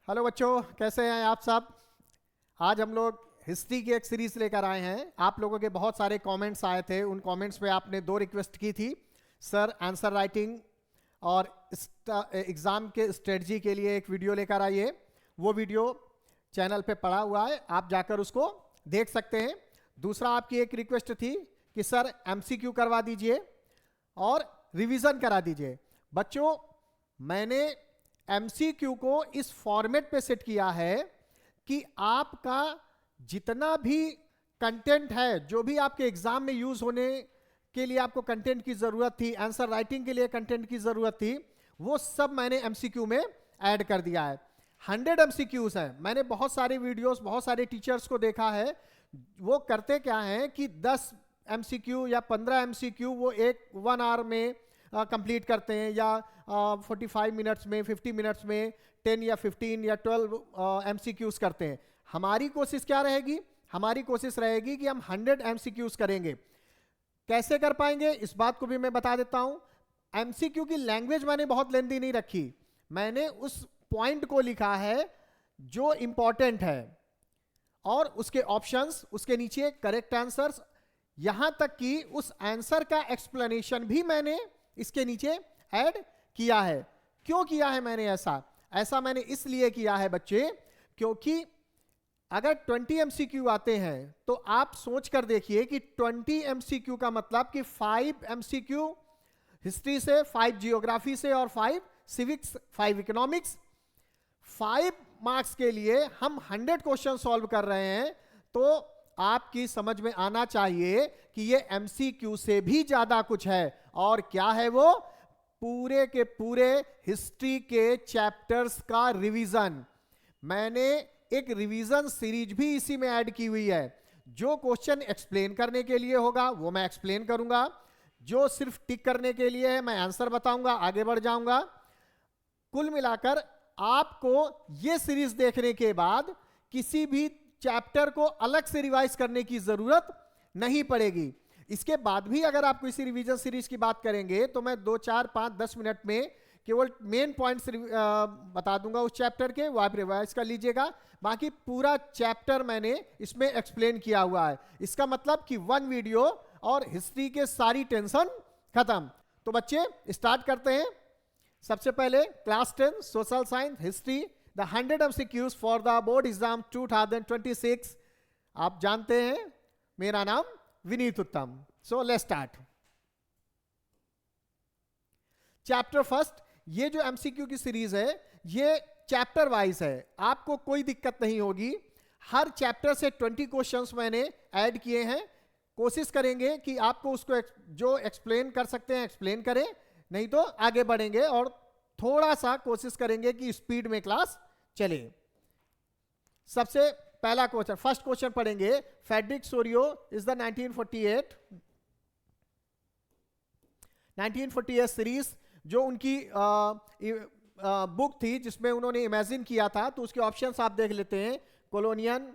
Hello बच्चों, कैसे हैं आप सब। आज हम लोग हिस्ट्री की एक सीरीज लेकर आए हैं। आप लोगों के बहुत सारे कमेंट्स आए थे, उन कमेंट्स पे आपने दो रिक्वेस्ट की थी, सर आंसर राइटिंग और एग्ज़ाम के स्ट्रेटजी के लिए एक वीडियो लेकर आइए। वो वीडियो चैनल पे पड़ा हुआ है, आप जाकर उसको देख सकते हैं। दूसरा आपकी एक रिक्वेस्ट थी कि सर एमसीक्यू करवा दीजिए और रिवीजन करा दीजिए। बच्चों, मैंने एमसीक्यू को इस फॉर्मेट पे सेट किया है कि आपका जितना भी कंटेंट है, जो भी आपके एग्जाम में यूज होने के लिए आपको कंटेंट की जरूरत थी, आंसर राइटिंग के लिए कंटेंट की जरूरत थी, वो सब मैंने एमसीक्यू में ऐड कर दिया है। 100 एमसीक्यूज हैं। मैंने बहुत सारे वीडियोस, बहुत सारे टीचर्स को देखा है, वो करते क्या है कि 10 एमसीक्यू या 15 एमसीक्यू वो 1 आवर में कंप्लीट करते हैं, या 45 मिनट्स में, 50 मिनट्स में 10 या 15 या 12 एमसीक्यूज करते हैं। हमारी कोशिश क्या रहेगी? हमारी कोशिश रहेगी कि हम 100 एमसीक्यूज करेंगे। कैसे कर पाएंगे इस बात को भी मैं बता देता हूं। एमसीक्यू की लैंग्वेज मैंने बहुत लेंथी नहीं रखी, मैंने उस पॉइंट को लिखा है जो इंपॉर्टेंट है, और उसके ऑप्शंस, उसके नीचे करेक्ट आंसर्स, यहां तक कि उस आंसर का एक्सप्लेनेशन भी मैंने इसके नीचे ऐड किया है। क्यों किया है मैंने ऐसा मैंने इसलिए किया है बच्चे, क्योंकि अगर 20 एमसीक्यू आते हैं तो आप सोच कर देखिए कि 20 एमसीक्यू का मतलब कि 5 एमसीक्यू हिस्ट्री से, 5 जियोग्राफी से और 5 सिविक्स, 5 इकोनॉमिक्स। 5 मार्क्स के लिए हम 100 क्वेश्चन सॉल्व कर रहे हैं, तो आपकी समझ में आना चाहिए कि ये एमसीक्यू से भी ज्यादा कुछ है। और क्या है वो? पूरे के पूरे हिस्ट्री के चैप्टर्स का रिवीजन। मैंने एक रिवीजन सीरीज भी इसी में ऐड की हुई है। जो क्वेश्चन एक्सप्लेन करने के लिए होगा वो मैं एक्सप्लेन करूंगा, जो सिर्फ टिक करने के लिए है मैं आंसर बताऊंगा, आगे बढ़ जाऊंगा। कुल मिलाकर आपको ये सीरीज देखने के बाद किसी भी चैप्टर को अलग से रिवाइज करने की जरूरत नहीं पड़ेगी। इसके बाद भी अगर आप किसी रिवीजन सीरीज की बात करेंगे तो मैं 2, 4, 5, 10 मिनट में केवल मेन पॉइंट्स बता दूंगा उस चैप्टर के, वो आप रिवाइज कर लीजिएगा। बाकी पूरा चैप्टर मैंने इसमें एक्सप्लेन किया हुआ है। इसका मतलब कि 1 वीडियो और हिस्ट्री के सारी टेंशन खत्म। तो बच्चे स्टार्ट करते हैं। सबसे पहले class 10 social science history, the 100 MCQs for the board exam 2026। आप जानते हैं मेरा नाम विनीत उत्तम। So let's start. Chapter first, ये जो एमसीक्यू की सीरीज है ये चैप्टर वाइज है, आपको कोई दिक्कत नहीं होगी। हर चैप्टर से 20 क्वेश्चंस मैंने ऐड किए हैं। कोशिश करेंगे कि आपको उसको जो एक्सप्लेन कर सकते हैं एक्सप्लेन करें, नहीं तो आगे बढ़ेंगे और थोड़ा सा कोशिश करेंगे कि स्पीड में क्लास चले। सबसे पहला क्वेश्चन, फर्स्ट क्वेश्चन पढ़ेंगे। Frederick Sorio is the 1948 series, जो उनकी बुक थी जिसमें उन्होंने इमेजिन किया था। तो उसके ऑप्शंस आप देख लेते हैं। Colonial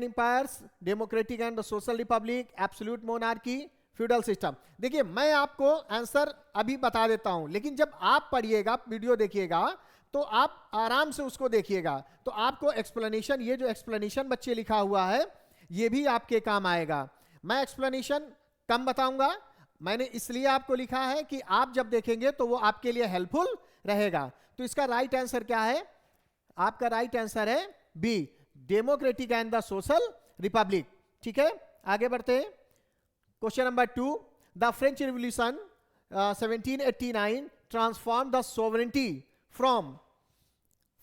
empires, democratic and social republic, absolute monarchy, feudal system. देखिए मैं आपको आंसर अभी बता देता हूं, लेकिन जब आप पढ़िएगा, वीडियो देखिएगा, तो आप आराम से उसको देखिएगा, तो आपको एक्सप्लेनेशन, ये जो एक्सप्लेनेशन बच्चे लिखा हुआ है ये भी आपके काम आएगा। मैं एक्सप्लेनेशन कम बताऊंगा, मैंने इसलिए आपको लिखा है कि आप जब देखेंगे तो वो आपके लिए हेल्पफुल रहेगा। तो इसका राइट आंसर क्या है? आपका राइट आंसर है B, democratic and the social republic. ठीक है, आगे बढ़ते हैं। Question number 2, the French revolution 1789 transform the sovereignty from,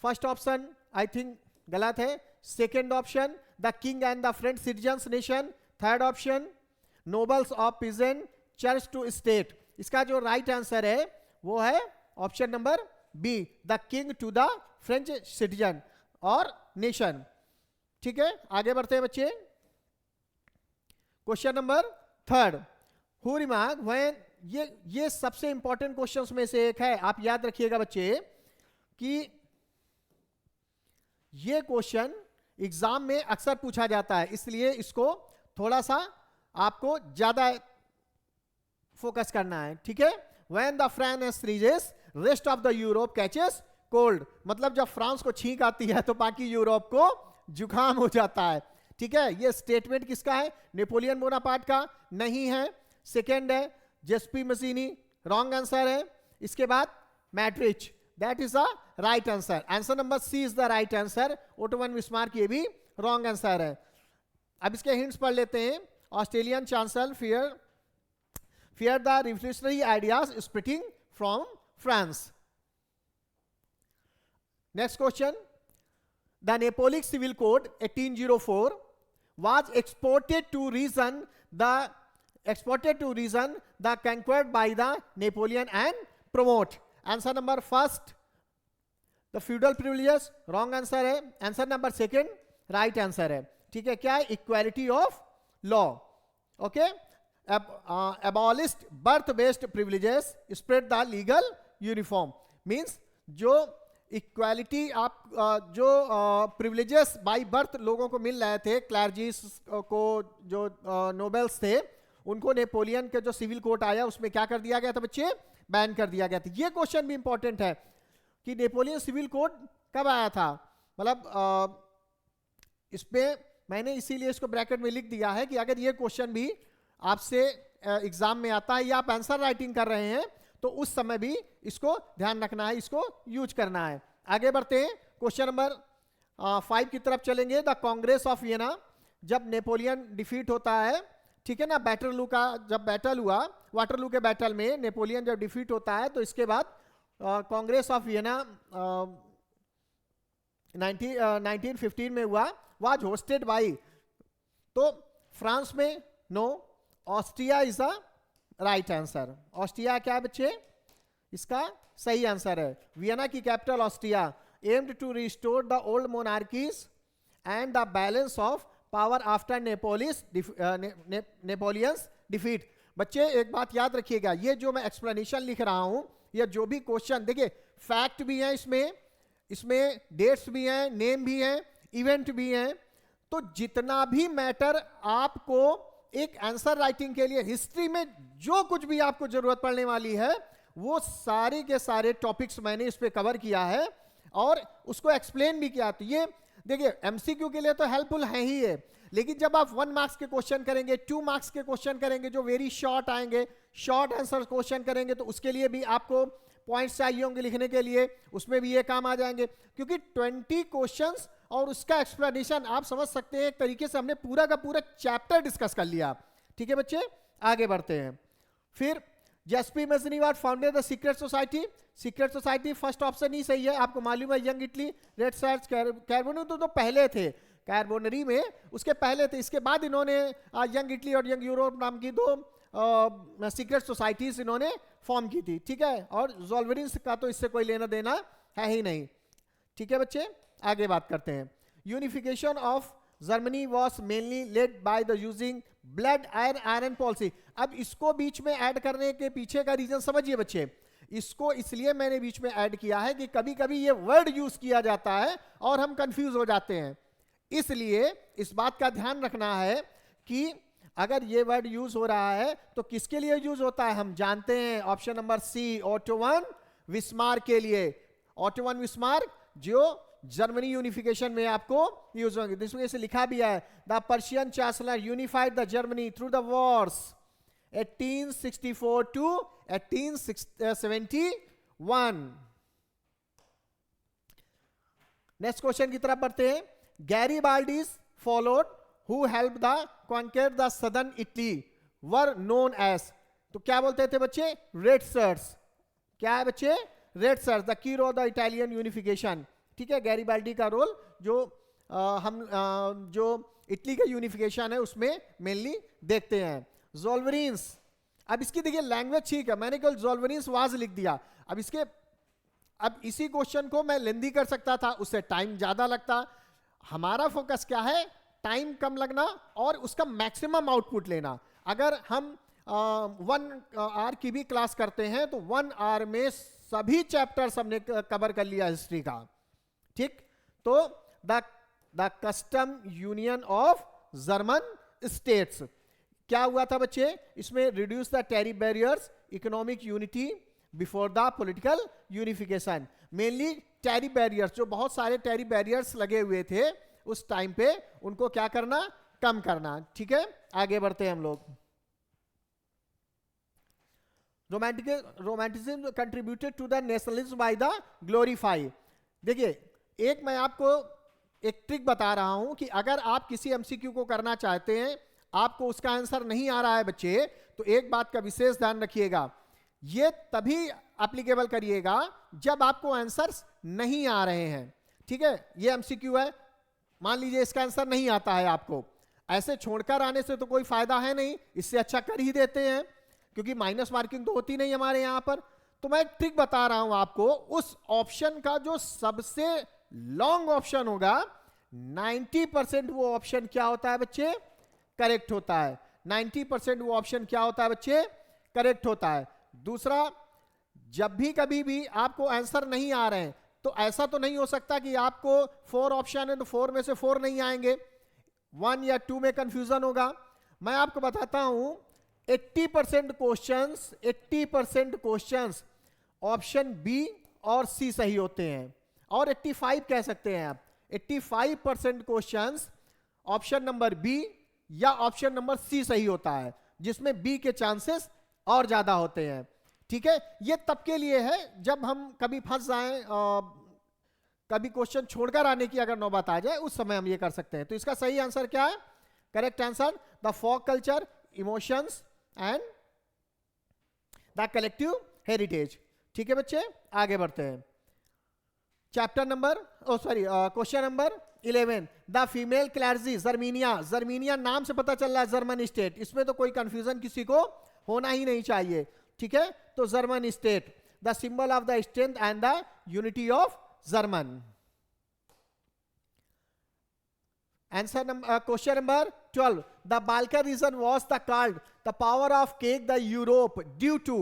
first option I think गलत है, second option the king and the French citizens nation, third option nobles of peasant church to state. इसका जो right answer है वो है option number B, the king to the French citizen और nation. ठीक है, आगे बढ़ते हैं बच्चे। Question number 3, who remark when, ये सबसे इंपॉर्टेंट क्वेश्चंस में से एक है। आप याद रखिएगा बच्चे कि ये क्वेश्चन एग्जाम में अक्सर पूछा जाता है, इसलिए इसको थोड़ा सा आपको ज्यादा फोकस करना है। ठीक है, when the France ridges rest of the Europe catches cold, मतलब जब फ्रांस को छींक आती है तो बाकी यूरोप को जुकाम हो जाता है। ठीक है, ये स्टेटमेंट किसका है? नेपोलियन बोनापार्ट का नहीं है। सेकेंड है जेस्पी मजीनी, रॉन्ग आंसर है। इसके बाद Metternich, that is the right answer. Answer number C is the right answer. Otto von Bismarck ये भी रॉन्ग आंसर है। अब इसके हिंट्स पढ़ लेते हैं। Australian chancellor fear the revolutionary ideas spreading from France. Next question. The Napoleonic Civil Code 1804 was exported to reason the conquered by the Napoleon and promote. Answer number first, the feudal privileges, wrong answer है। Answer number second right answer है। ठीक है, क्या है? Equality of law. Okay, abolished birth based privileges, spread the legal uniform, means जो equality आप जो privileges by birth लोगों को मिल रहे थे, क्लर्जीज को, जो नोबेल्स थे, उनको नेपोलियन के जो सिविल कोड आया उसमें क्या कर दिया गया था बच्चे? बैन कर दिया गया था। ये क्वेश्चन भी इंपॉर्टेंट है कि नेपोलियन सिविल कोड कब आया था, मतलब इस पे मैंने इसीलिए इसको ब्रैकेट में लिख दिया है कि अगर ये क्वेश्चन भी आपसे एग्जाम में आता है या आप आंसर राइटिंग कर रहे हैं तो उस समय भी इसको ध्यान रखना है, इसको यूज करना है। आगे बढ़ते हैं, क्वेश्चन नंबर 5 की तरफ चलेंगे। द कांग्रेस ऑफ वियना, जब नेपोलियन डिफीट होता है, ठीक है ना, वाटरलू का जब बैटल हुआ, वाटरलू के बैटल में नेपोलियन जब डिफीट होता है तो इसके बाद कांग्रेस ऑफ वियना 1915 में हुआ, वाज होस्टेड बाई, तो फ्रांस में no, Austria is the right answer. Austria क्या है बच्चे? इसका सही आंसर है। वियना की capital Austria aimed to restore the old monarchies and the balance of power after Napoleon's defeat. बच्चे एक बात याद रखिएगा, ये जो मैं एक्सप्लेनेशन लिख रहा हूं, ये जो भी क्वेश्चन, देखिए फैक्ट भी है इसमें डेट्स भी हैं, नेम भी हैं, इवेंट भी हैं, तो जितना भी मैटर आपको एक आंसर राइटिंग के लिए हिस्ट्री में जो कुछ भी आपको जरूरत पड़ने वाली है वो सारे के सारे टॉपिक्स मैंने इस पे कवर किया है और उसको एक्सप्लेन भी किया। तो ये देखिए एमसीक्यू के लिए तो हेल्पफुल है ही है, लेकिन जब आप 1 मार्क्स के क्वेश्चन करेंगे, 2 मार्क्स के क्वेश्चन करेंगे जो वेरी शॉर्ट आएंगे, शॉर्ट आंसर क्वेश्चन करेंगे, तो उसके लिए भी आपको पॉइंट्स चाहिए होंगे लिखने के लिए, उसमें भी ये काम आ जाएंगे। क्योंकि 20 क्वेश्चंस और उसका एक्सप्लेनेशन आप समझ सकते हैं, एक तरीके से हमने पूरा का पूरा चैप्टर डिस्कस कर लिया। ठीक है बच्चे, आगे बढ़ते हैं। फिर Giuseppe Mazzini was founded the secret society. Secret society first option ही सही है, आपको मालूम है। Young Italy, red search, Carbonari तो पहले थे, कार्बोनरी में उसके पहले थे। इसके बाद इन्होंने यंग इटली और यंग यूरोप नाम की 2 सीक्रेट सोसाइटीज इन्होंने फॉर्म की थी। ठीक है, और ज़ोल्वेरिन्स का तो इससे कोई लेना देना है ही नहीं। ठीक है बच्चे, आगे बात करते हैं। Unification of Germany was mainly led by the using blood iron policy. अब इसको बीच में ऐड करने के पीछे का रीजन समझिए बच्चे। इसको इसलिए मैंने बीच में ऐड किया है कि कभी कभी ये वर्ड यूज किया जाता है और हम कंफ्यूज हो जाते हैं, इसलिए इस बात का ध्यान रखना है कि अगर ये वर्ड यूज हो रहा है तो किसके लिए यूज होता है हम जानते हैं। Option number C, Otto von Bismarck के लिए। ओटो वन बिस्मार्क जो जर्मनी यूनिफिकेशन में आपको यूज होंगे। जिसमें से लिखा भी है, the Persian chancellor unified the Germany through the wars 1864 to 1871। Next question की तरफ बढ़ते हैं। Garibaldi's followed who help the conquer the southern Italy were known as. तो क्या बोलते थे बच्चे? Red shirts. क्या है बच्चे? Red shirts, the कीरो of the Italian unification. ठीक है, गैरीबाल्डी का रोल जो जो इटली का यूनिफिकेशन है उसमें मेनली देखते हैं। ज़ोल्वेरिन्स, अब इसकी देखिए लैंग्वेज ठीक है, मैंने केवल ज़ोल्वेरिन्स वाज लिख दिया। अब इसी क्वेश्चन को मैं लेंदी कर सकता था, उससे टाइम ज्यादा लगता। हमारा फोकस क्या है? टाइम कम लगना और उसका मैक्सिमम आउटपुट लेना। अगर हम 1 आवर की भी क्लास करते हैं तो 1 आवर में सभी चैप्टर्स हमने कवर कर लिया हिस्ट्री का। ठीक, तो the custom union of German states क्या हुआ था बच्चे? इसमें reduce the tariff barriers, economic unity before the political unification. Mainly tariff barriers, जो बहुत सारे टेरी बैरियर्स लगे हुए थे उस टाइम पे, उनको क्या करना, कम करना। ठीक है, आगे बढ़ते हैं हम लोग। Romanticism contributed to the nationalism by the glorify. देखिए, एक मैं आपको एक ट्रिक बता रहा हूं कि अगर आप किसी एमसीक्यू को करना चाहते हैं, आपको उसका आंसर नहीं आ रहा है बच्चे, तो एक बात का विशेष ध्यान रखिएगा, ये तभी एप्लीकेबल करिएगा जब आपको आंसर्स नहीं आ रहे हैं। ठीक है, ये एमसीक्यू है, मान लीजिए इसका आंसर नहीं आता है आपको, ऐसे छोड़कर आने से तो कोई फायदा है नहीं, इससे अच्छा कर ही देते हैं, क्योंकि माइनस मार्किंग तो होती नहीं हमारे यहां पर। तो मैं ट्रिक बता रहा हूं आपको, उस ऑप्शन का जो सबसे लॉन्ग ऑप्शन होगा, 90% वो ऑप्शन क्या होता है बच्चे, करेक्ट होता है। 90% वो ऑप्शन क्या होता है बच्चे, करेक्ट होता है। दूसरा, जब भी कभी भी आपको आंसर नहीं आ रहे हैं, तो ऐसा तो नहीं हो सकता कि आपको 4 ऑप्शन है तो 4 में से 4 नहीं आएंगे, 1 या 2 में कंफ्यूजन होगा। मैं आपको बताता हूं, 80% क्वेश्चंस ऑप्शन बी और सी सही होते हैं, और 85 कह सकते हैं आप, 85% क्वेश्चंस ऑप्शन नंबर बी या ऑप्शन नंबर सी सही होता है, जिसमें बी के चांसेस और ज्यादा होते हैं। ठीक है, ये तब के लिए है जब हम कभी फंस जाएं, कभी क्वेश्चन छोड़कर आने की अगर नौबत आ जाए, उस समय हम ये कर सकते हैं। तो इसका सही आंसर क्या है, correct answer, the folk culture, emotions and the collective heritage. ठीक है बच्चे, आगे बढ़ते हैं। Chapter number question number 11, the female clergy Germania. Germania नाम से पता चल रहा है जर्मन स्टेट, इसमें तो कोई कंफ्यूजन किसी को होना ही नहीं चाहिए। ठीक है, तो German state, the symbol of the strength and the unity of German. Answer number, question number 12, the Balkan region was the called the powder of keg the Europe due to.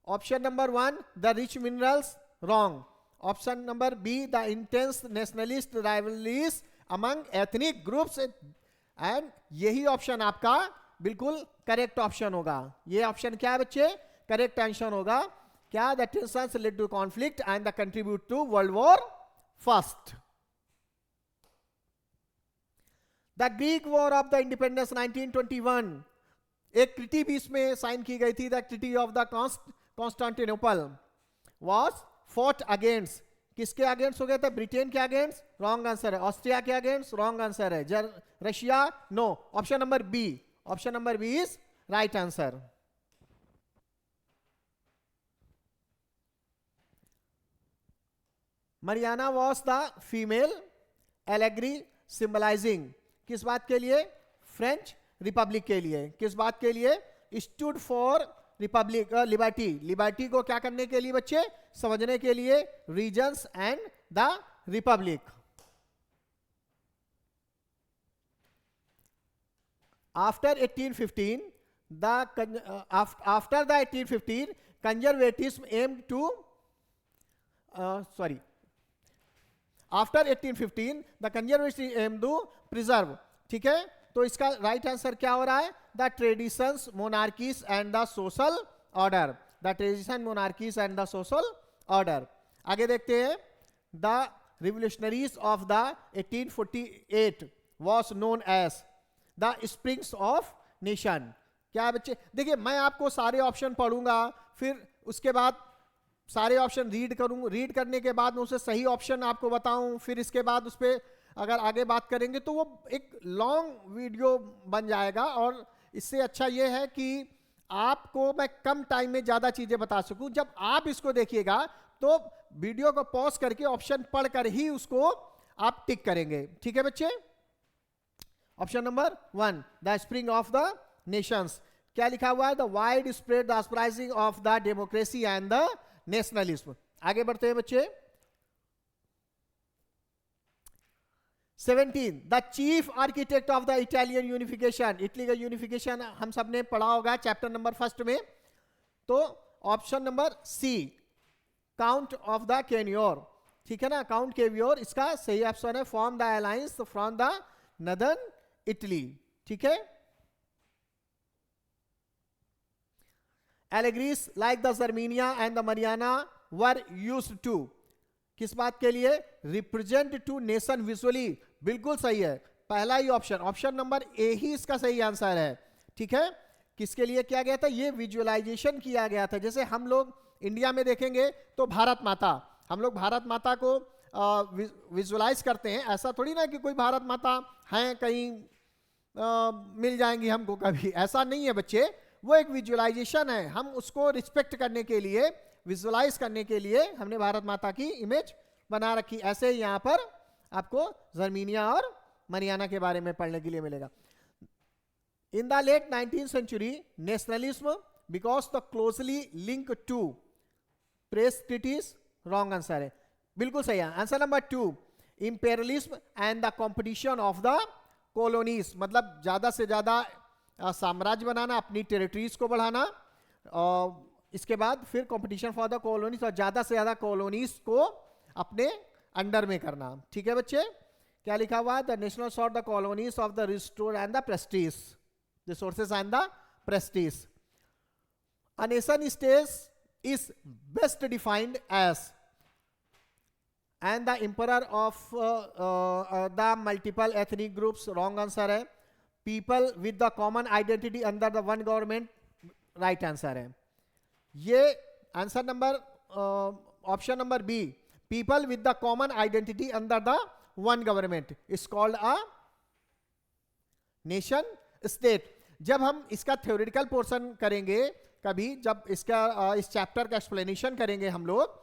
Option number 1, the rich minerals, wrong. Option number B, the intense nationalist rivalries among ethnic groups, and यही option आपका बिल्कुल correct option होगा। ये option क्या है बच्चे, correct answer होगा क्या, the tensions led to conflict and the contribute to world war first. The Greek war of the independence 1921, एक ट्रीटी भी इसमें साइन की गई थी, the treaty of the Constantinople was fought against, किसके अगेंस्ट हो गया था, ब्रिटेन के अगेंस्ट, रॉन्ग आंसर है। ऑस्ट्रिया के अगेंस्ट, रॉन्ग आंसर है। Russia, no. Option number B, option number B is right answer. Marianne was the female Allegri symbolising, किस बात के लिए, फ्रेंच रिपब्लिक के लिए। किस बात के लिए, stood for republic, liberty. Liberty को क्या करने के लिए बच्चे, समझने के लिए, reasons and the republic. After 1815 after the 1815 conservatism aimed to after 1815 the conservatism aimed to preserve। ठीक है, तो इसका राइट आंसर क्या हो रहा है, the traditions, monarchies and the social order. The tradition, monarchies and the social order. आगे देखते हैं, the revolutionaries of the 1848 was known as the springs of nation. क्या है बच्चे, देखिए मैं आपको सारे ऑप्शन पढ़ूंगा, फिर उसके बाद सारे ऑप्शन रीड करूं, रीड करने के बाद मैं उसे सही ऑप्शन आपको बताऊं, फिर इसके बाद उस पर अगर आगे बात करेंगे तो वो एक लॉन्ग वीडियो बन जाएगा। और इससे अच्छा ये है कि आपको मैं कम टाइम में ज्यादा चीजें बता सकूं। जब आप इसको देखिएगा तो वीडियो को पॉज करके ऑप्शन पढ़कर ही उसको आप टिक करेंगे। ठीक है बच्चे, option number 1, the spring of the Nations. क्या लिखा हुआ है, the wide spread the uprising of the democracy and the nationalism. आगे बढ़ते हैं बच्चे। 17, the chief architect of the Italian unification. Italy का यूनिफिकेशन हम सब ने पढ़ा होगा चैप्टर नंबर 1 में। तो option number C, count of the Cavour. ठीक है ना, काउंट कैवियोर इसका सही ऑप्शन है। Form the alliance from the northern Italy. ठीक है, allegories like the Zarminia and the Mariana were used to। किस बात के लिए? रिप्रेजेंट टू नेशन विजुअली, बिल्कुल सही है, पहला ही ऑप्शन, ऑप्शन नंबर ए ही इसका सही आंसर है। ठीक है, किसके लिए किया गया था? ये विजुअलाइजेशन किया गया था। जैसे हम लोग इंडिया में देखेंगे तो भारत माता, हम लोग भारत माता को विजुअलाइज करते हैं। ऐसा थोड़ी ना कि कोई भारत माता है कहीं मिल जाएंगी हमको कभी, ऐसा नहीं है बच्चे। वो एक विजुअलाइजेशन है, हम उसको रिस्पेक्ट करने के लिए, विजुअलाइज करने के लिए हमने भारत माता की इमेज बना रखी। ऐसे ही यहाँ पर आपको जर्मीनिया और मरियाना के बारे में पढ़ने के लिए मिलेगा। In the late 19th century, nationalism because the closely link to प्रेस्टिटीज, रॉन्ग आंसर है, बिल्कुल सही है। Answer number 2, imperialism and the competition of the colonies, मतलब ज्यादा से ज्यादा साम्राज्य बनाना, अपनी टेरिटरीज को बढ़ाना, और इसके बाद फिर कंपटीशन फॉर द कॉलोनीज, और ज्यादा से ज्यादा कॉलोनीज को अपने अंडर में करना। ठीक है बच्चे, क्या लिखा हुआ है? The national sort the colonies of the restore and the prestige, resources and the prestige. A nation state is best defined as, and the emperor of the multiple ethnic groups, wrong answer है। people with the common identity under the one government, right answer है। ये answer number option number B, people with the common identity under the one government is called a nation state। जब हम इसका theoretical portion करेंगे कभी, जब इसका इस चैप्टर का एक्सप्लेनेशन करेंगे हम लोग,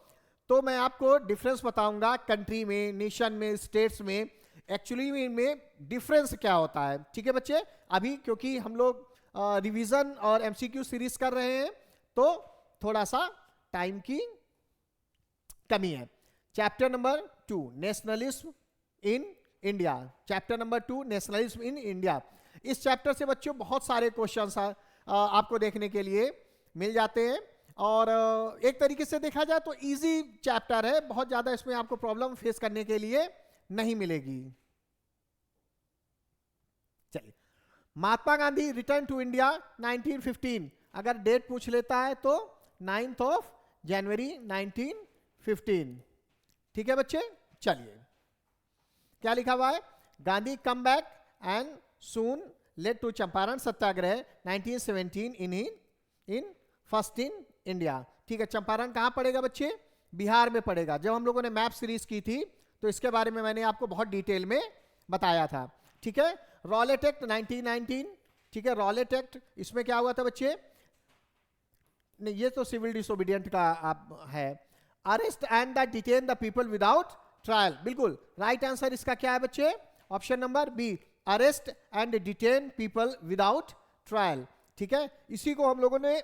तो मैं आपको डिफरेंस बताऊंगा कंट्री में, नेशन में, स्टेट्स में, एक्चुअली इनमें डिफरेंस क्या होता है। ठीक है बच्चे, अभी क्योंकि हम लोग रिवीजन और एमसीक्यू सीरीज कर रहे हैं तो थोड़ा सा टाइम की कमी है। Chapter number 2, nationalism in India, chapter number 2, nationalism in India. इस चैप्टर से बच्चों बहुत सारे क्वेश्चंस आपको देखने के लिए मिल जाते हैं, और एक तरीके से देखा जाए तो इजी चैप्टर है, बहुत ज्यादा इसमें आपको प्रॉब्लम फेस करने के लिए नहीं मिलेगी। चलिए, Mahatma Gandhi return to India 1915, अगर डेट पूछ लेता है तो 9 जनवरी 1915। ठीक है बच्चे, चलिए क्या लिखा हुआ है? Gandhi come back and soon led to Champaran satyagraha 1917 in first in India. ठीक है, चंपारण कहां पड़ेगा बच्चे? बिहार में पड़ेगा। जब हम लोगों ने मैप सीरीज की थी तो इसके बारे में मैंने आपको बहुत डिटेल में बताया था। ठीक है, रॉलेट एक्ट 1919, ठीक है, रॉलेट एक्ट, इसमें क्या हुआ था बच्चे? नहीं, ये तो सिविल डिसोबीडियंट का आप है। Arrest and the detain the people without trial, बिल्कुल राइट आंसर इसका क्या है बच्चे? Option number B, arrest and detain people without trial. ठीक है, इसी को हम लोगों ने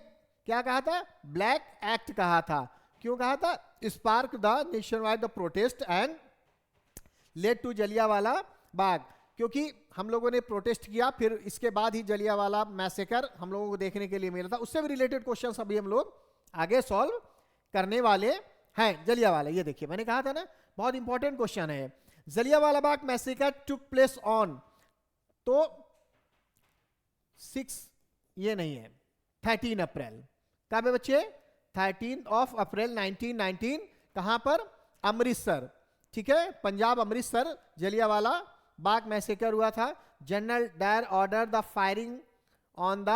क्या कहा था? ब्लैक एक्ट कहा था। क्यों कहा था? Spark the nation wide the protest and led to Jallianwala Bagh, क्योंकि हम लोगों ने प्रोटेस्ट किया, फिर इसके बाद ही जलियांवाला मैसेकर हम लोगों को देखने के लिए मिला था। उससे भी रिलेटेड क्वेश्चंस अभी हम लोग आगे सॉल्व करने वाले हैं। जलियांवाला, ये देखिए मैंने कहा था ना, बहुत इंपॉर्टेंट क्वेश्चन है। Jallianwala Bagh massacre took place on, तो 6, ये नहीं है, 13 अप्रैल। कब है बच्चे? 13 अप्रैल 1919, कहां पर? अमृतसर। ठीक है, पंजाब अमृतसर जलियांवाला बाग मैसेकर हुआ था। General Dyer order the firing on the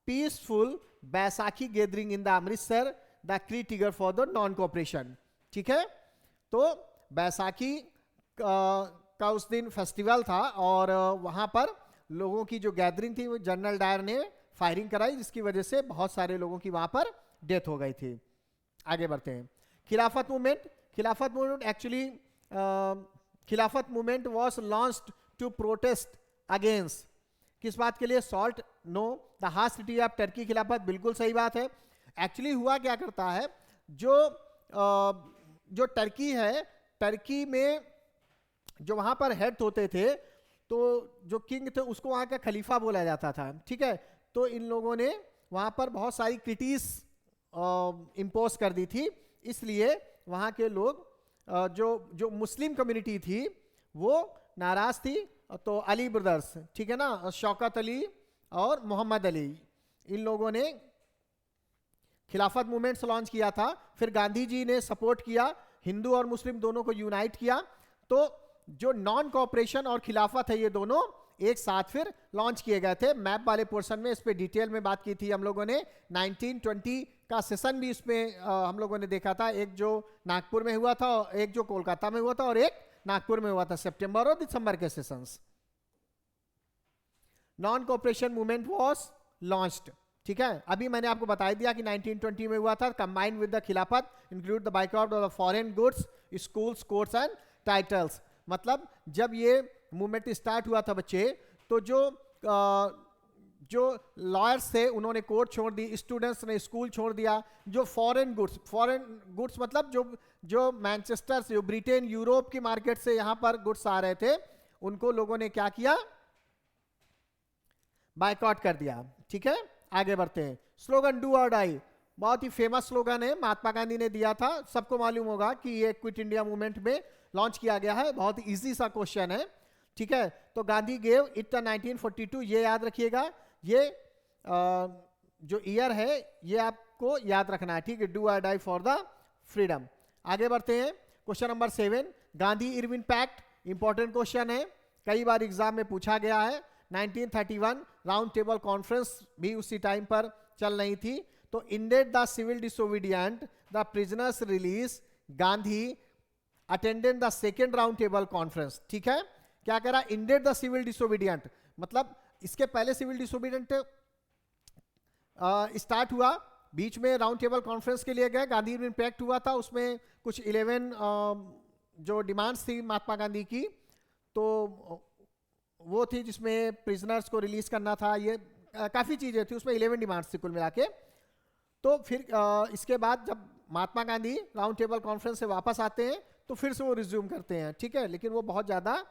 peaceful Baisakhi gathering in the Amritsar, the key trigger for the non cooperation. ठीक है, तो बैसाखी का उस दिन फेस्टिवल था और वहां पर लोगों की जो गैदरिंग थी वो जनरल डायर ने फायरिंग कराई, जिसकी वजह से बहुत सारे लोगों की वहां पर डेथ हो गई थी। आगे बढ़ते हैं। Khilafat movement, Khilafat movement actually Khilafat movement was launched to protest against, किस बात के लिए? Salt, no. The harsh city of Turkey, Khilafat, बिल्कुल सही बात है। एक्चुअली हुआ क्या करता है, जो टर्की है, टर्की में जो वहां पर हेड होते थे, तो जो किंग थे उसको वहां का खलीफा बोला जाता था। ठीक है, तो इन लोगों ने वहां पर बहुत सारी क्रिटीज इम्पोज कर दी थी, इसलिए वहां के लोग जो मुस्लिम कम्युनिटी थी वो नाराज थी। तो अली ब्रदर्स, ठीक है ना, शौकत अली और मोहम्मद अली, इन लोगों ने खिलाफत मूवमेंट्स लॉन्च किया था। फिर गांधी जी ने सपोर्ट किया, हिंदू और मुस्लिम दोनों को यूनाइट किया। तो जो नॉन कॉपरेशन और खिलाफत है, ये दोनों एक साथ फिर लॉन्च किए गए थे। मैप वाले पोर्शन में इस पे डिटेल में बात की थी हम लोगों ने। 1920 का सेशन भी इसमें हम लोगों ने देखा था, एक जो नागपुर में हुआ था, एक जो कोलकाता में हुआ था, और एक नागपुर में हुआ था, सितंबर और दिसंबर के sessions. Non cooperation movement was launched, ठीक है। अभी मैंने आपको बता दिया कि 1920 में हुआ था। कंबाइंड विद द खिलाफत include the boycott of the foreign goods, schools, courts and titles. मतलब जब ये मूवमेंट स्टार्ट हुआ था बच्चे, तो जो लॉयर्स थे उन्होंने कोर्ट छोड़ दी, स्टूडेंट्स ने स्कूल छोड़ दिया। जो फॉरेन गुड्स मतलब जो मैनचेस्टर से, जो ब्रिटेन, यूरोप की मार्केट से यहाँ पर गुड्स आ रहे थे, उनको लोगों ने क्या किया, बायकॉट कर दिया, ठीक है। आगे बढ़ते हैं। स्लोगन डू और डाई, बहुत ही फेमस स्लोगन है, महात्मा गांधी ने दिया था। सबको मालूम होगा कि ये क्विट इंडिया मूवमेंट में लॉन्च किया गया है। बहुत इजी सा क्वेश्चन है, ठीक है। तो गांधी गेव इट 1942, ये याद रखिएगा। ये जो ईयर है ये आपको याद रखना है, ठीक है। डू और डाई फॉर द फ्रीडम। आगे बढ़ते हैं। Question number 7, Gandhi Irwin pact, important question है, कई बार एग्जाम में पूछा गया है। 1931 राउंड टेबल कॉन्फ्रेंस भी उसी टाइम पर चल रही थी। तो ended the civil disobedient, the prisoners release, Gandhi attended the second round table conference, ठीक है। क्या करा, इंडेड द सिविल डिसोबीडियंट, मतलब इसके पहले सिविल डिसोबीडियंट स्टार्ट हुआ, बीच में राउंड टेबल कॉन्फ्रेंस के लिए गए, गांधी इम्पैक्ट हुआ था। उसमें कुछ 11 जो डिमांड्स थी महात्मा गांधी की, तो वो थी जिसमें प्रिजनर्स को रिलीज करना था, ये काफ़ी चीज़ें थी, उसमें 11 डिमांड्स थी कुल मिला के। तो फिर इसके बाद जब Mahatma Gandhi round table conference से वापस आते हैं तो फिर से वो रिज्यूम करते हैं, ठीक है। लेकिन वो बहुत ज़्यादा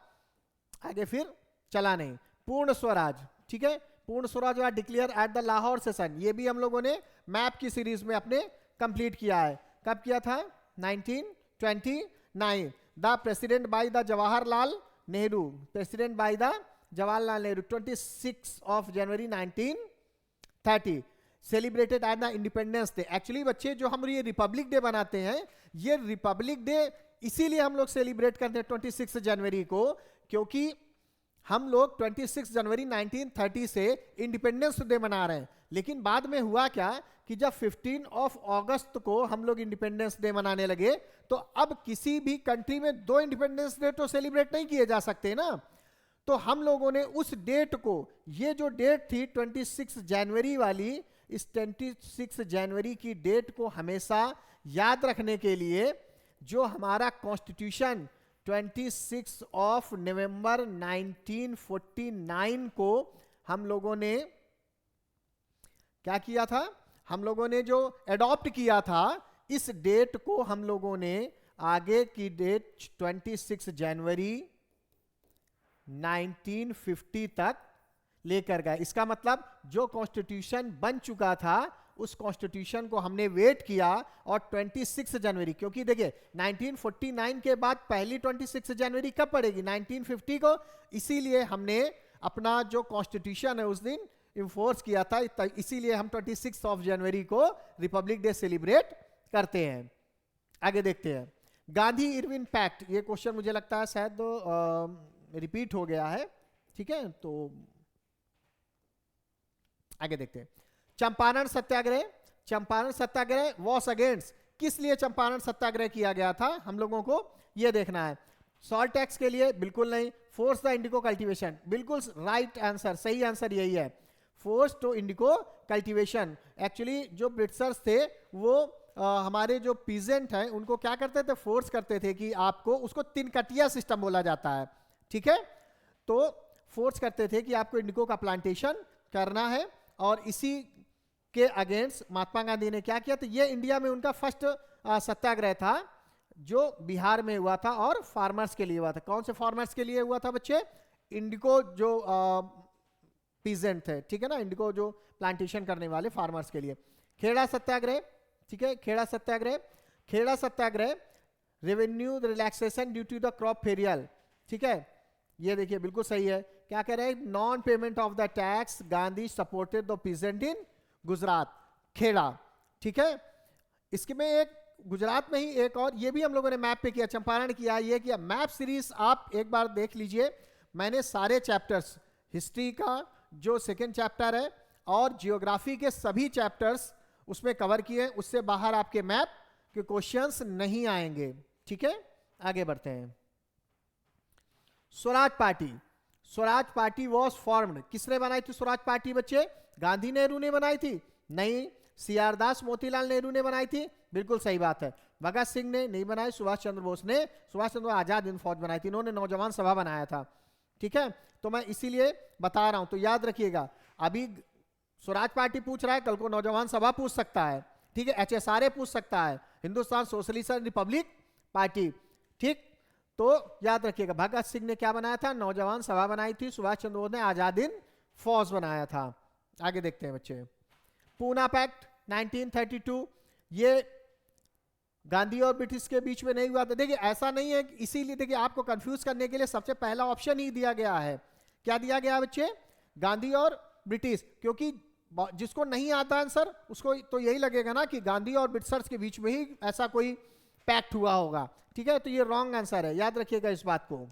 आगे फिर चला नहीं। पूर्ण स्वराज, ठीक है, पूर्ण Swaraj was declare at the Lahore session, ये भी हम लोगों ने मैप की सीरीज में अपने कंप्लीट किया है। कब किया था, 1929। The president by the Jawaharlal Nehru, president by the Jawaharlal Nehru, 26 of January 1930, celebrated at the independence day. Actually बच्चे जो हम ये रिपब्लिक डे बनाते हैं, ये रिपब्लिक डे इसीलिए हम लोग सेलिब्रेट करते हैं 26 जनवरी को, क्योंकि हम लोग 26 जनवरी 1930 से इंडिपेंडेंस डे मना रहे हैं। लेकिन बाद में हुआ क्या कि जब 15 ऑफ अगस्त को हम लोग इंडिपेंडेंस डे मनाने लगे, तो अब किसी भी कंट्री में 2 इंडिपेंडेंस डे तो सेलिब्रेट नहीं किए जा सकते ना। तो हम लोगों ने उस डेट को, ये जो डेट थी 26 जनवरी वाली, इस 26 जनवरी की डेट को हमेशा याद रखने के लिए जो हमारा कॉन्स्टिट्यूशन 26 ऑफ नवंबर 1949 को हम लोगों ने क्या किया था, हम लोगों ने जो एडॉप्ट किया था, इस डेट को हम लोगों ने आगे की डेट 26 जनवरी 1950 तक लेकर गए। इसका मतलब जो कॉन्स्टिट्यूशन बन चुका था उस कॉन्स्टिट्यूशन को हमने वेट किया, और 26 जनवरी, क्योंकि देखिए 1949 के बाद पहली 26 जनवरी कब पड़ेगी, 1950 को, इसीलिए हमने अपना जो कॉन्स्टिट्यूशन है उस दिन इन्फोर्स किया था, इसीलिए हम 26 ऑफ जनवरी को रिपब्लिक डे सेलिब्रेट करते हैं। आगे देखते हैं। गांधी इरविन पैक्ट, ये क्वेश्चन मुझे लगता है शायद रिपीट हो गया है, ठीक है। तो आगे देखते हैं। चंपारण सत्याग्रह, चंपारण सत्याग्रह वॉस अगेंस्ट, किस लिए चंपारण सत्याग्रह किया गया था हम लोगों को यह देखना है। सॉल्ट टैक्स के लिए बिल्कुल नहीं। फोर्स द इंडिको कल्टीवेशन, बिल्कुल राइट आंसर, सही आंसर यही है, force to indigo cultivation. Actually जो ब्रिटिशर्स थे वो हमारे जो पीजेंट हैं उनको क्या करते थे, फोर्स करते थे कि आपको, उसको तिनकटिया सिस्टम बोला जाता है, ठीक है। तो फोर्स करते थे कि आपको इंडिको का प्लांटेशन करना है, और इसी के अगेंस्ट महात्मा गांधी ने क्या किया, तो ये इंडिया में उनका फर्स्ट सत्याग्रह था जो बिहार में हुआ था, और फार्मर्स के लिए हुआ था। कौन से फार्मर्स के लिए हुआ था बच्चे, इंडिको जो पीजेंट थे, ठीक है ना, इंडिको जो प्लांटेशन करने वाले फार्मर्स के लिए। खेड़ा सत्याग्रह, ठीक है, Kheda Satyagraha, Kheda Satyagraha revenue relaxation due to the crop failure, ठीक है, ये देखिए बिल्कुल सही है। क्या कह रहे हैं, non payment of the tax, Gandhi supported the peasant in Gujarat, Kheda, ठीक है। इसके में एक गुजरात में ही एक और, ये भी हम लोगों ने मैप पे किया, चंपारण किया, ये किया। मैप सीरीज आप एक बार देख लीजिए, मैंने सारे चैप्टर्स, हिस्ट्री का जो सेकेंड चैप्टर है और जियोग्राफी के सभी चैप्टर्स उसमें कवर किए। उससे बाहर आपके मैप के क्वेश्चंस नहीं आएंगे। ठीक है, आगे बढ़ते हैं। Swaraj party, Swaraj party was formed, किसने बनाई थी स्वराज पार्टी बच्चे? गांधी नेहरू ने बनाई थी? नहीं। सीआर दास मोतीलाल नेहरू ने बनाई थी? बिल्कुल सही बात है। भगत सिंह ने नहीं बनाई, सुभाष चंद्र बोस ने, सुभाष चंद्र आजाद हिंद फौज बनाई थी, इन्होंने नौजवान सभा बनाया था। ठीक है, तो मैं इसीलिए बता रहा हूं, तो याद रखिएगा। अभी स्वराज पार्टी पूछ रहा है, कल को नौजवान सभा पूछ सकता है। ठीक है, HSRA पूछ सकता है, हिंदुस्तान सोशलिस्ट रिपब्लिक पार्टी। ठीक, तो याद रखिएगा, भगत सिंह ने क्या बनाया था? नौजवान सभा बनाई थी। सुभाष चंद्र बोस ने आजाद हिंद फौज बनाया था। आगे देखते हैं बच्चे। पूना पैक्ट 1932, ये गांधी और ब्रिटिश के बीच में नहीं हुआ था। देखिए ऐसा नहीं है, इसीलिए देखिए आपको कंफ्यूज करने के लिए सबसे पहला ऑप्शन ही दिया गया है। क्या दिया गया बच्चे? गांधी और ब्रिटिश, क्योंकि जिसको नहीं आता आंसर उसको तो यही लगेगा ना कि गांधी और ब्रिटिशर्स के बीच में ही ऐसा कोई पैक्ट हुआ होगा। ठीक है, तो ये रॉन्ग आंसर है, याद रखिएगा इस बात को,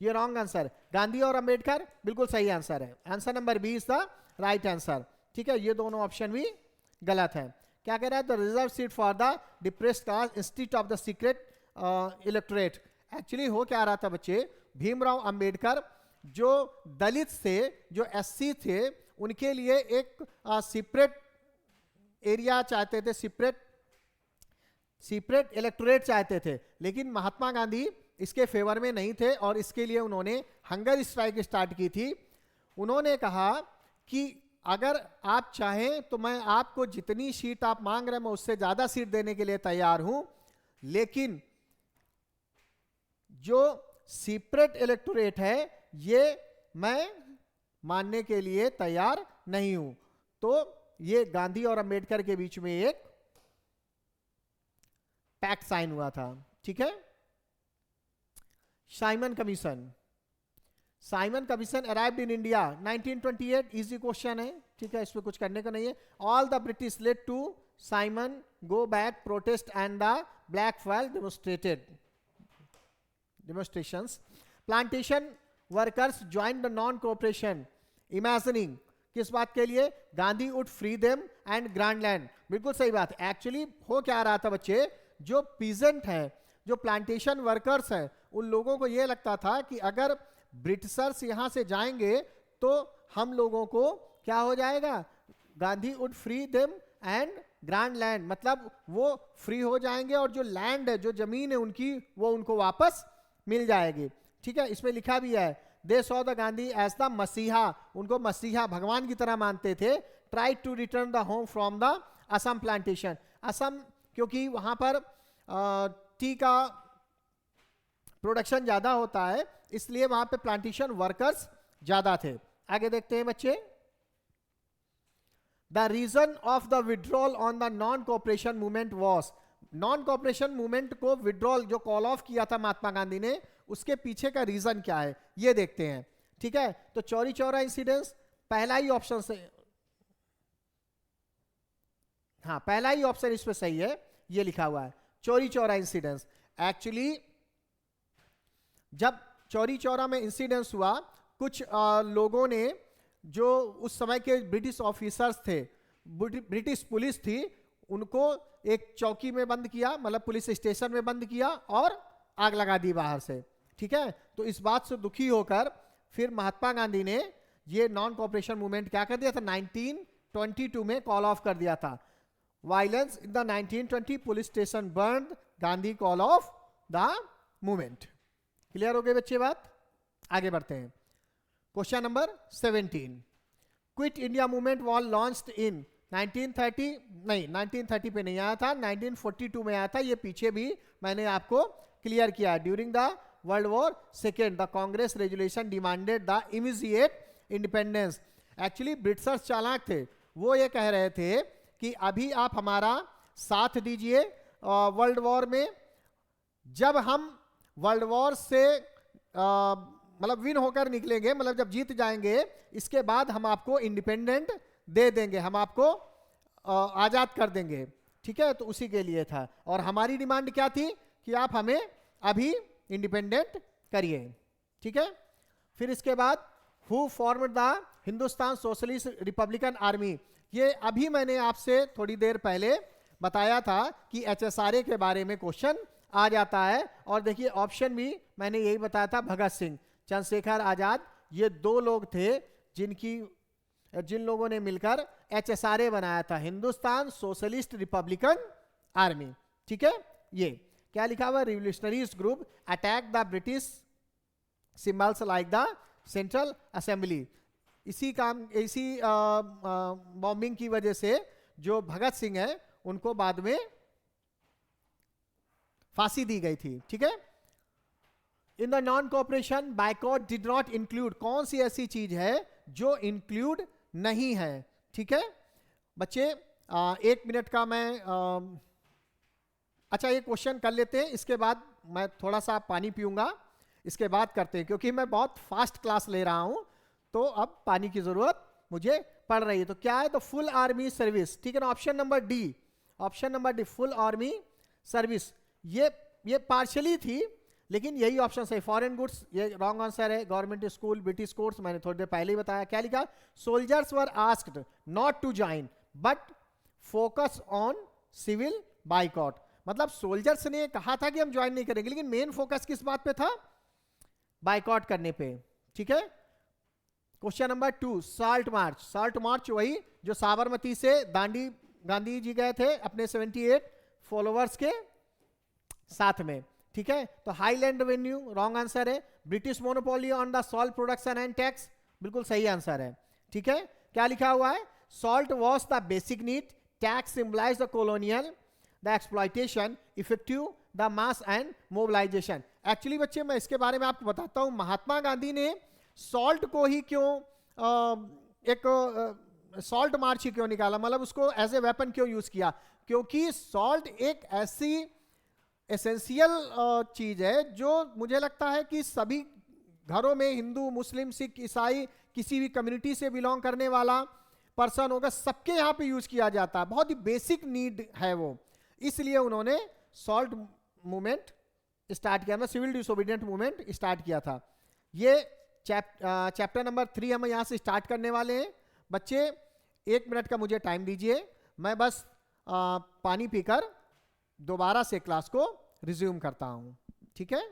ये रॉन्ग आंसर। गांधी और अंबेडकर बिल्कुल सही आंसर है, answer number B is the right answer. ठीक है, ये दोनों ऑप्शन भी गलत है। क्या कह रहा है? The reserve seat for the depressed caste institute of the secret electorate. Actually हो क्या रहा था बच्चे, भीमराव अंबेडकर जो दलित थे, जो SC थे, उनके लिए एक सेपरेट एरिया चाहते थे, सेपरेट इलेक्टोरेट चाहते थे, लेकिन महात्मा गांधी इसके फेवर में नहीं थे और इसके लिए उन्होंने हंगर स्ट्राइक स्टार्ट की थी। उन्होंने कहा कि अगर आप चाहें तो मैं आपको जितनी सीट आप मांग रहे हैं मैं उससे ज्यादा सीट देने के लिए तैयार हूं, लेकिन जो सेपरेट इलेक्टोरेट है ये मैं मानने के लिए तैयार नहीं हूं। तो ये गांधी और अंबेडकर के बीच में एक पैक्ट साइन हुआ था। ठीक है, Simon commission, Simon commission arrived in India 1928, easy question है। ठीक है, इसमें कुछ करने का नहीं है। All the British let to Simon go back protest and the black fall demonstrations. Plantation workers joined the non-cooperation, imagining किस बात के लिए? Gandhi would free them and grant land। बिल्कुल सही बात है। एक्चुअली हो क्या रहा था बच्चे, जो पीजेंट है, जो प्लांटेशन वर्कर्स हैं, उन लोगों को ये लगता था कि अगर ब्रिटिशर्स यहां से जाएंगे तो हम लोगों को क्या हो जाएगा? Gandhi wood free them and grand land, मतलब वो फ्री हो जाएंगे और जो लैंड है, जो जमीन है उनकी, वो उनको वापस मिल जाएगी। ठीक है, इसमें लिखा भी है, they saw the Gandhi as the मसीहा, उनको मसीहा भगवान की तरह मानते थे। Try to return the home from the Assam plantation, Assam क्योंकि वहां पर टी का प्रोडक्शन ज्यादा होता है, इसलिए वहां पे प्लांटेशन वर्कर्स ज्यादा थे। आगे देखते हैं बच्चे। The reason of the withdrawal on the non cooperation movement was, non cooperation movement को विड्रॉल जो कॉल ऑफ किया था महात्मा गांधी ने, उसके पीछे का रीजन क्या है ये देखते हैं। ठीक है, तो चौरी चौरा इंसिडेंस पहला ही ऑप्शन से, हाँ पहला ही ऑप्शन इसमें सही है, ये लिखा हुआ है चौरी चौरा इंसिडेंस। एक्चुअली जब चौरी चौरा में इंसिडेंस हुआ, कुछ लोगों ने, जो उस समय के ब्रिटिश ऑफिसर्स थे, ब्रिटिश पुलिस थी, उनको एक चौकी में बंद किया, मतलब पुलिस स्टेशन में बंद किया और आग लगा दी बाहर से। ठीक है, तो इस बात से दुखी होकर फिर महात्मा गांधी ने ये नॉन कोऑपरेशन मूवमेंट क्या कर दिया था, 1922 में कॉल ऑफ कर दिया था। Violence in the 1920 police station burn, Gandhi call of the movement. Clear हो गई बच्चे बात? आगे बढ़ते हैं। Question number 17, quit India movement was launched in 1930, नहीं 1930 पे नहीं आया था, 1942 में आया था। ये पीछे भी मैंने आपको क्लियर किया। During the world war second the Congress resolution demanded the immediate independence. Actually Britishers चालाक थे, वो ये कह रहे थे कि अभी आप हमारा साथ दीजिए वर्ल्ड वॉर में, जब हम वर्ल्ड वॉर से मतलब विन होकर निकलेंगे, मतलब जब जीत जाएंगे, इसके बाद हम आपको इंडिपेंडेंट दे देंगे, हम आपको आज़ाद कर देंगे, ठीक है, तो उसी के लिए था। और हमारी डिमांड क्या थी कि आप हमें अभी इंडिपेंडेंट करिए, ठीक है। फिर इसके बाद who formed the Hindustan socialist Republican army, ये अभी मैंने आपसे थोड़ी देर पहले बताया था कि HSRA के बारे में क्वेश्चन आ जाता है। और देखिए ऑप्शन भी मैंने यही बताया था, भगत सिंह, चंद्रशेखर आजाद, ये दो लोग थे जिन लोगों ने मिलकर HSRA बनाया था, हिंदुस्तान सोशलिस्ट रिपब्लिकन आर्मी, ठीक है। ये क्या लिखा हुआ, revolutionaries group attack the British symbols like the central assembly. इसी बॉम्बिंग की वजह से जो भगत सिंह है उनको बाद में फांसी दी गई थी, ठीक है। In the non cooperation boycott did not include, कौन सी ऐसी चीज है जो इंक्लूड नहीं है, ठीक है बच्चे। 1 मिनट का मैं अच्छा ये क्वेश्चन कर लेते हैं, इसके बाद मैं थोड़ा सा पानी पीऊंगा, इसके बाद करते हैं, क्योंकि मैं बहुत फास्ट क्लास ले रहा हूं तो अब पानी की जरूरत मुझे पड़ रही है। तो क्या है, तो फुल आर्मी सर्विस, ठीक है ना, option number D, option number D full army service. ये पार्शियली थी लेकिन यही ऑप्शन है। फॉरेन गुड्स ये रॉन्ग आंसर है। गवर्नमेंट स्कूल, ब्रिटिश कोर्स, मैंने थोड़ी देर पहले ही बताया। क्या लिखा, soldiers were asked not to join but focus on civil boycott, मतलब सोल्जर्स ने कहा था कि हम ज्वाइन नहीं करेंगे लेकिन मेन फोकस किस बात पे था, बाइकॉट करने पे, ठीक है। Question number 2, salt march, salt march वही जो साबरमती से दांडी गांधी जी गए थे अपने 78 फॉलोअर्स के साथ में, ठीक है। तो हाईलैंड रेवेन्यू रॉन्ग आंसर है। British monopoly on the salt production and tax बिल्कुल सही आंसर है, ठीक है। क्या लिखा हुआ है, salt was the basic need, tax symbolize the colonial, the exploitation, effective the mass and mobilization. Actually बच्चे मैं इसके बारे में आपको बताता हूं, महात्मा गांधी ने सॉल्ट को ही क्यों एक सॉल्ट मार्च ही क्यों निकाला, मतलब उसको एज ए वेपन क्यों यूज किया, क्योंकि सॉल्ट एक ऐसी एसेंशियल चीज है जो मुझे लगता है कि सभी घरों में, हिंदू, मुस्लिम, सिख, ईसाई, किसी भी कम्युनिटी से बिलोंग करने वाला पर्सन होगा, सबके यहाँ पे यूज किया जाता है, बहुत ही बेसिक नीड है वो। इसलिए उन्होंने सॉल्ट मूवमेंट स्टार्ट किया, सिविल डिसोबीडिएंट मूवमेंट स्टार्ट किया था। ये चैप्टर नंबर 3 हम यहाँ से स्टार्ट करने वाले हैं। बच्चे 1 मिनट का मुझे टाइम दीजिए, मैं बस पानी पीकर दोबारा से क्लास को रिज्यूम करता हूं, ठीक है।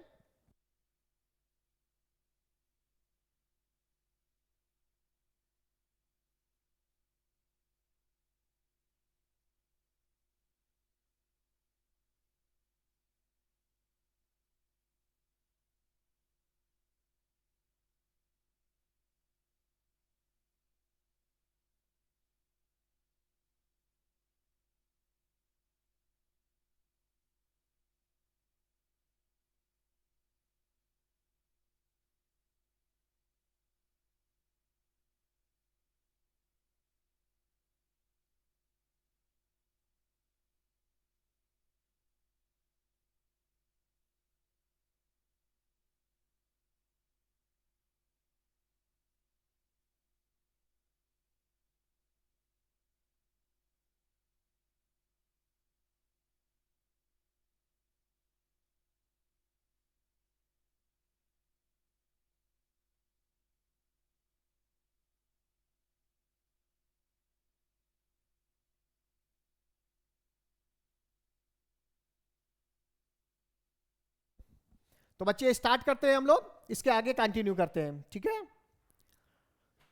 तो बच्चे स्टार्ट करते हैं हम लोग, इसके आगे कंटिन्यू करते हैं, ठीक है।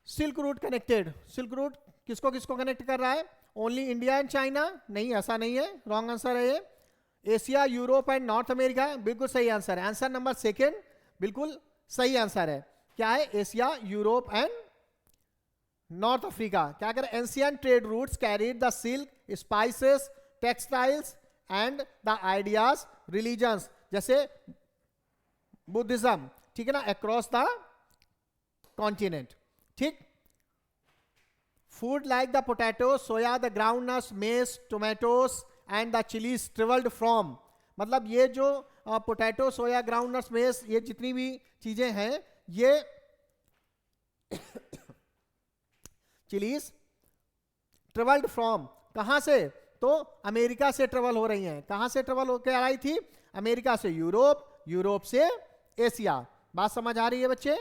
Silk route connected, silk route किसको किसको कनेक्ट कर रहा है, ओनली इंडिया एंड चाइना, नहीं ऐसा नहीं है, रॉन्ग आंसर है ये। Asia, Europe and north America, बिल्कुल सही आंसर है। आंसर नंबर 2 बिल्कुल सही आंसर है। क्या है, Asia, Europe and north Africa. क्या कर, ancient trade routes carried the silk, spices, textiles and the ideas, religions, जैसे बुद्धिज्म, ठीक है ना, अक्रॉस द कॉन्टिनेंट, ठीक। Food like the potato, soya, the groundnuts, mess, Tomatoes and the chillies travelled from, मतलब ये जो पोटैटो, सोया, groundnuts, mess, ये जितनी भी चीजें हैं ये चिलीज ट्रेवल्ड फ्रॉम कहां से? तो अमेरिका से ट्रेवल हो रही हैं। कहां से ट्रेवल होकर आई थी? अमेरिका से यूरोप, यूरोप से एशिया। बात समझ आ रही है बच्चे?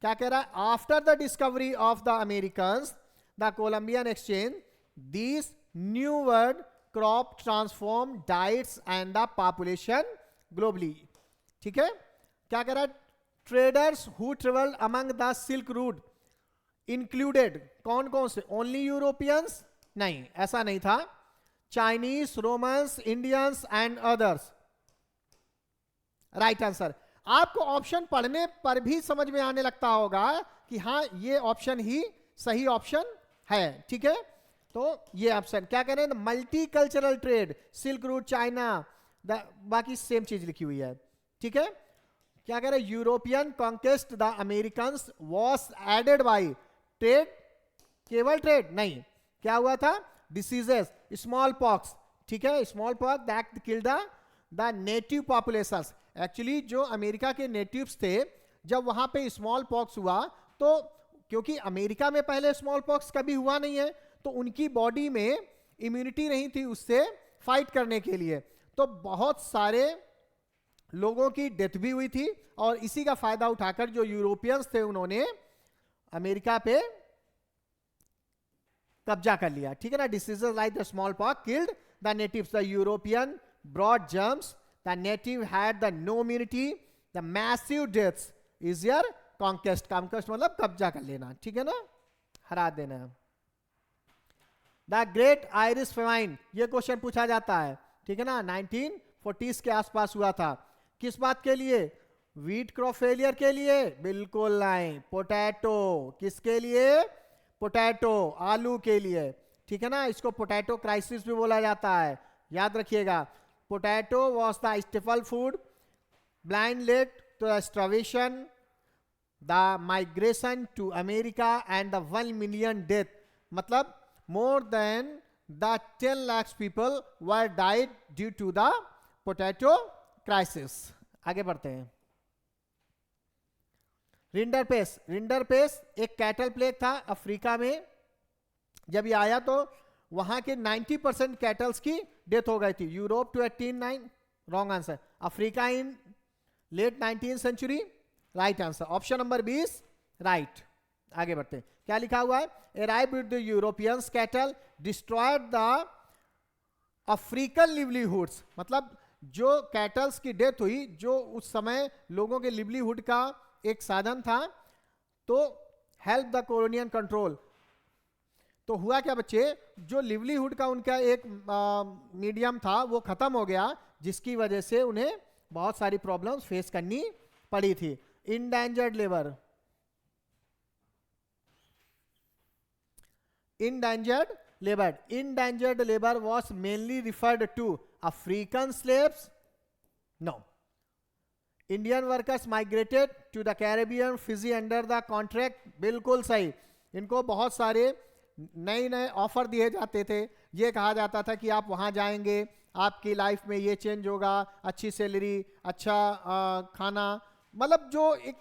क्या कह रहा है? After the discovery of the Americans the Columbian exchange this new word crop transform diets and the population globally. ठीक है, क्या कह रहा है? Traders who travelled among the silk route included, कौन कौन से? Only Europeans? नहीं, ऐसा नहीं था। Chinese, Romans, Indians and others. Right answer. आपको ऑप्शन पढ़ने पर भी समझ में आने लगता होगा कि हाँ ये ऑप्शन ही सही ऑप्शन है। ठीक है, तो ये ऑप्शन क्या कह रहे हैं? Multi cultural trade, silk route, China, बाकी सेम चीज लिखी हुई है। ठीक है, क्या कह रहे हैं? European conquest the Americans was aided by trade, केवल ट्रेड नहीं, क्या हुआ था? Diseases, small pox. ठीक है, small pox that killed the native populations. Actually जो अमेरिका के नेटिव्स थे, जब वहां पे स्मॉल पॉक्स हुआ तो क्योंकि अमेरिका में पहले स्मॉल पॉक्स कभी हुआ नहीं है, तो उनकी बॉडी में इम्यूनिटी नहीं थी उससे फाइट करने के लिए, तो बहुत सारे लोगों की डेथ भी हुई थी। और इसी का फायदा उठाकर जो यूरोपियंस थे उन्होंने अमेरिका पे कब्जा कर लिया। ठीक है ना? Diseases like the small pox killed the natives, the European brought germs, the native had the no immunity, the massive deaths is your conquest. Conquest मतलब कब्जा कर लेना। ठीक है ना? हरा देना। द ग्रेट आयरिश फेमाइन, ये क्वेश्चन पूछा जाता है। ठीक है ना? 1940s के आसपास हुआ था। किस बात के लिए? व्हीट क्रॉप फेलियर के लिए? बिल्कुल नहीं। पोटैटो, किसके लिए? पोटैटो, आलू के लिए। ठीक है ना? इसको पोटैटो क्राइसिस भी बोला जाता है, याद रखिएगा। Potato was the staple food, blight led to the starvation, the migration to America and the 1 million death, मतलब more than the 10 lakhs people were died due to the potato crisis। आगे बढ़ते हैं। रिंडरपेस एक कैटल प्लेग था Africa में। जब ये आया तो वहां के 90% कैटल्स की डेथ हो गई थी। Europe to 1809, wrong answer. Africa in late 19th century, right answer. Option number 20 right. आगे बढ़ते हैं। क्या लिखा हुआ है? Arrived with the Europeans cattle destroyed the African livelihoods, मतलब जो कैटल्स की डेथ हुई, जो उस समय लोगों के लिवलीहुड का एक साधन था, तो हेल्प द कॉलोनियल कंट्रोल। तो हुआ क्या बच्चे? जो लिवलीहुड का उनका एक मीडियम था वो खत्म हो गया, जिसकी वजह से उन्हें बहुत सारी प्रॉब्लम्स फेस करनी पड़ी थी। Endangered labour, Endangered labor was mainly referred to African slaves? No. Indian workers migrated to the Caribbean, Fiji under the contract? बिल्कुल सही। इनको बहुत सारे नए ऑफर दिए जाते थे। ये कहा जाता था कि आप वहां जाएंगे, आपकी लाइफ में ये चेंज होगा, अच्छी सैलरी, अच्छा खाना, मतलब जो एक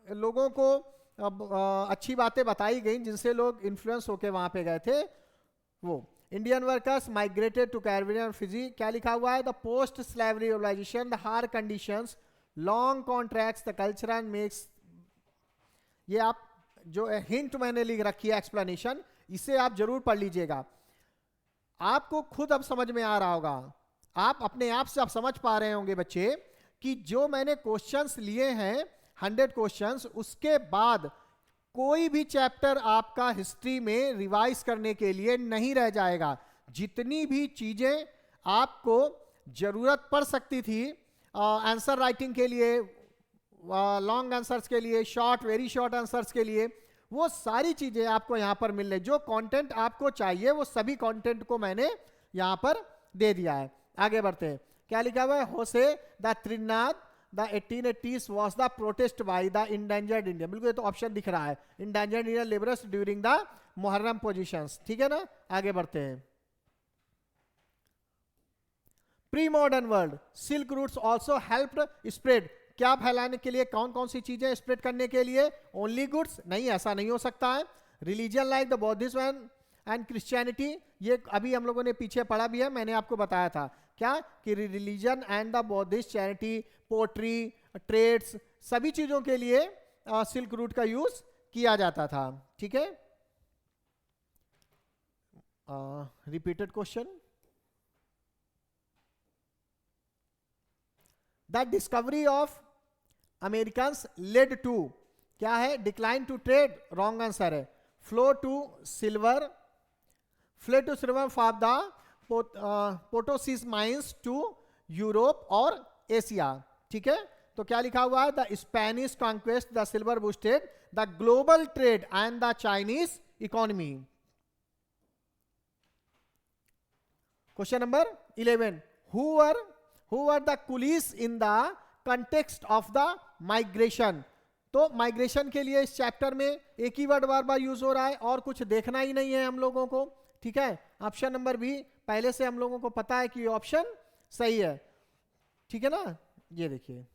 लोगों को अच्छी बातें बताई गई जिनसे लोग इन्फ्लुएंस होके वहां पे गए थे वो। Indian workers migrated to Caribbean, Fiji. क्या लिखा हुआ है? The post slavery revolution, the hard conditions, long contracts, the cultural mix. ये आप जो हिंट मैंने लिख रखी है, एक्सप्लेनेशन, इसे आप जरूर पढ़ लीजिएगा। आपको खुद अब समझ में आ रहा होगा, आप अपने आप से आप समझ पा रहे होंगे बच्चे कि जो मैंने क्वेश्चंस लिए हैं 100 क्वेश्चंस, उसके बाद कोई भी चैप्टर आपका हिस्ट्री में रिवाइज करने के लिए नहीं रह जाएगा। जितनी भी चीजें आपको जरूरत पड़ सकती थी आंसर राइटिंग के लिए, लॉन्ग आंसर्स के लिए, शॉर्ट वेरी शॉर्ट आंसर्स के लिए, वो सारी चीजें आपको यहां पर मिल रही। जो कंटेंट आपको चाहिए वो सभी कंटेंट को मैंने यहां पर दे दिया है। आगे बढ़ते हैं। क्या लिखा हुआ है? होसे the त्रिनाद the 1880s was the protest by the endangered Indian। बिल्कुल, ये तो ऑप्शन दिख रहा है, endangered Indian laborers during the Muharram positions। ठीक है ना? आगे बढ़ते हैं। Pre modern world, silk routes also helped spread. क्या फैलाने के लिए कौन कौन सी चीजें स्प्रेड करने के लिए? Only goods? नहीं, ऐसा नहीं हो सकता है। Religion like the बौद्धिज्म and and Christianity, ये अभी हम लोगों ने पीछे पढ़ा भी है, मैंने आपको बताया था क्या कि religion and the Buddhist charity, pottery, trades, सभी चीजों के लिए सिल्क रूट का यूज किया जाता था। ठीक है, repeated question, the discovery of Americans led to, क्या है, decline to trade, wrong answer है, flow to silver, flow to silver for the Potosi's mines to Europe और एशिया। ठीक है, तो क्या लिखा हुआ है, the Spanish conquest the silver boosted the global trade and the Chinese economy. Question number 11, who were the coolies in the context of the migration. तो migration के लिए इस चैप्टर में एक ही वर्ड बार बार यूज हो रहा है और कुछ देखना ही नहीं है हम लोगों को। ठीक है, ऑप्शन नंबर बी पहले से हम लोगों को पता है कि ये ऑप्शन सही है। ठीक है ना, ये देखिए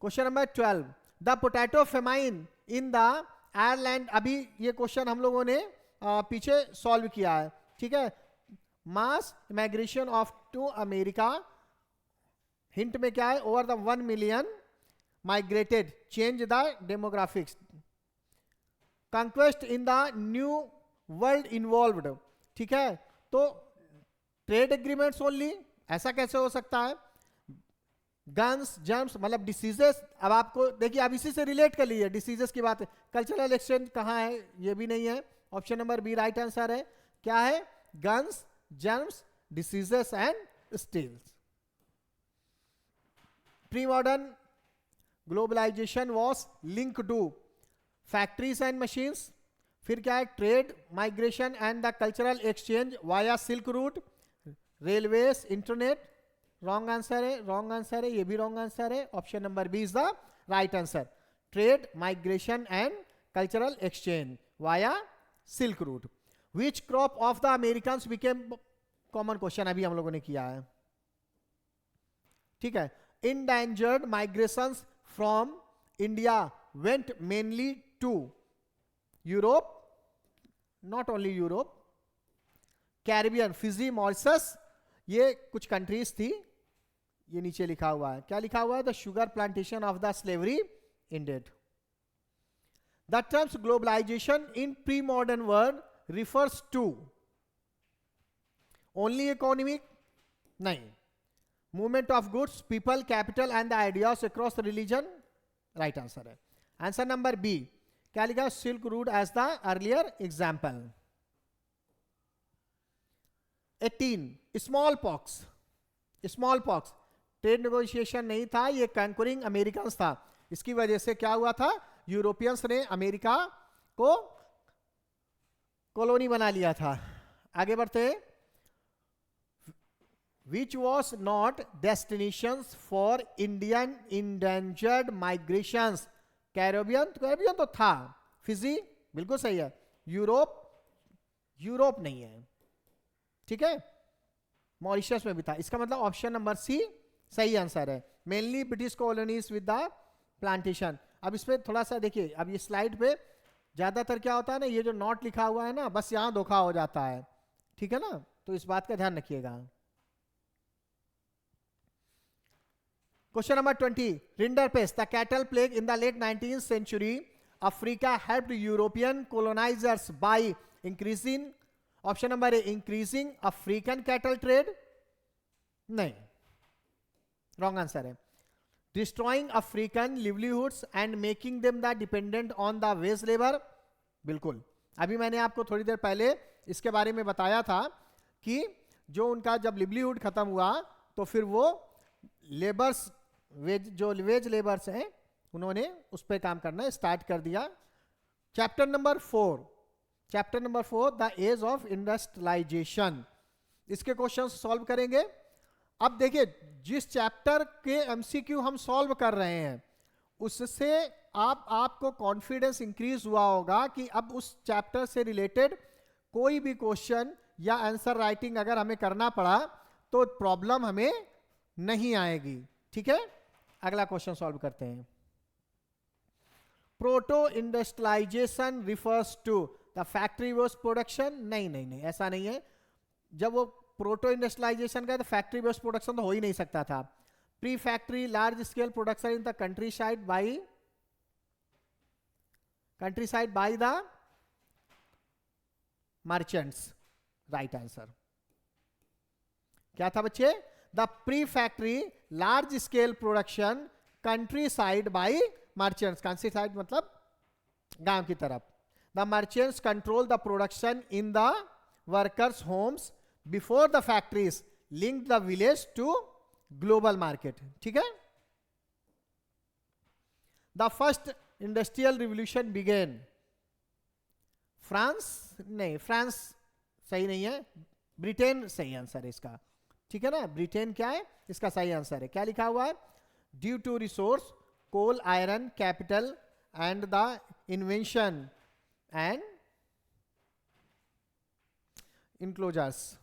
question number 12, the potato famine in the Ireland. अभी ये क्वेश्चन हम लोगों ने पीछे सॉल्व किया है। ठीक है, mass migration of to America, hint में क्या है, over the 1 million migrated, change the demographics, conquest in the new world involved. ठीक है, तो ट्रेड एग्रीमेंट्स ओनली, ऐसा कैसे हो सकता है, गन्स, जर्म्स मतलब डिसीजेस। अब आपको देखिए, आप इसी से रिलेट कर लीजिए, डिसीजेस की बात है, कल्चरल एक्सचेंज कहाँ है, ये भी नहीं है, option number B right answer है। क्या है, guns, germs, diseases and steels. Pre modern globalization was link to factories and machines, फिर क्या है, trade, migration and the cultural exchange via silk route, railways, internet, wrong answer है, wrong answer है, ये भी रॉन्ग आंसर है, option number B is the right answer, trade, migration and cultural exchange via silk route. Which crop of the Americans became, common question अभी हम लोगों ने किया है। ठीक है, endangered migrations from India went mainly to Europe, not only Europe, Caribbean, Fiji, Mauritius, ये कुछ कंट्रीज थी। ये नीचे लिखा हुआ है, क्या लिखा हुआ है, the sugar plantation of the slavery ended. The terms globalization in pre-modern world refers to only economic, नहीं, movement of goods, people, capital and the ideas across religion, right answer है। आंसर नंबर बी, क्या लिखा, silk route as the earlier example. 18, small pox, small pox trade negotiation नहीं था, ये concurring Americans था। इसकी वजह से क्या हुआ था, यूरोपियंस ने अमेरिका को कॉलोनी बना लिया था। आगे बढ़ते हैं, which was not destinations for Indian endangered migrations, Caribbean, Caribbean तो था, फिजी बिल्कुल सही है, यूरोप, यूरोप नहीं है। ठीक है, मॉरिशस में भी था, इसका मतलब ऑप्शन नंबर सी सही आंसर है, mainly British colonies with the plantation. अब इस पे थोड़ा सा देखिए, अब ये स्लाइड पे ज्यादातर क्या होता है ना, ये जो नॉट लिखा हुआ है ना, बस यहां धोखा हो जाता है। ठीक है ना, तो इस बात का ध्यान रखिएगा। Question number 20, Rinderpest, the cattle plague in the late 19th century, Africa helped European colonizers by increasing, option number A, increasing African cattle trade, नहीं, wrong answer है, destroying African livelihoods and making them the dependent on the wage labor, बिल्कुल। अभी मैंने आपको थोड़ी देर पहले इसके बारे में बताया था कि जो उनका जब लिवलीहुड खत्म हुआ तो फिर वो लेबर्स, वेज, जो वेज लेबर्स हैं, उन्होंने उस पर काम करना स्टार्ट कर दिया। Chapter number 4, chapter number 4, the age of industrialisation, इसके क्वेश्चन सॉल्व करेंगे। अब देखिए, जिस चैप्टर के एमसीक्यू हम सॉल्व कर रहे हैं उससे आपको कॉन्फिडेंस इंक्रीज हुआ होगा कि अब उस चैप्टर से रिलेटेड कोई भी क्वेश्चन या आंसर राइटिंग अगर हमें करना पड़ा तो प्रॉब्लम हमें नहीं आएगी। ठीक है, अगला क्वेश्चन सॉल्व करते हैं। Proto industrialisation refers to the factory based production. नहीं नहीं नहीं, ऐसा नहीं है। जब वो प्रोटो इंडस्ट्रियलाइजेशन का तो फैक्ट्री बेस्ड प्रोडक्शन तो हो ही नहीं सकता था। Pre factory large scale production in the countryside by the merchants, right answer. क्या था बच्चे? The pre factory large scale production countryside by merchants. Countryside मतलब गांव की तरफ। The merchants control the production in the workers homes before the factories link the village to global market. ठीक है। The first industrial revolution began. France नहीं, France सही नहीं है, ब्रिटेन सही आंसर है इसका। ठीक है ना, ब्रिटेन क्या है इसका सही आंसर है। क्या लिखा हुआ है? Due to resource coal iron capital and the invention and enclosures.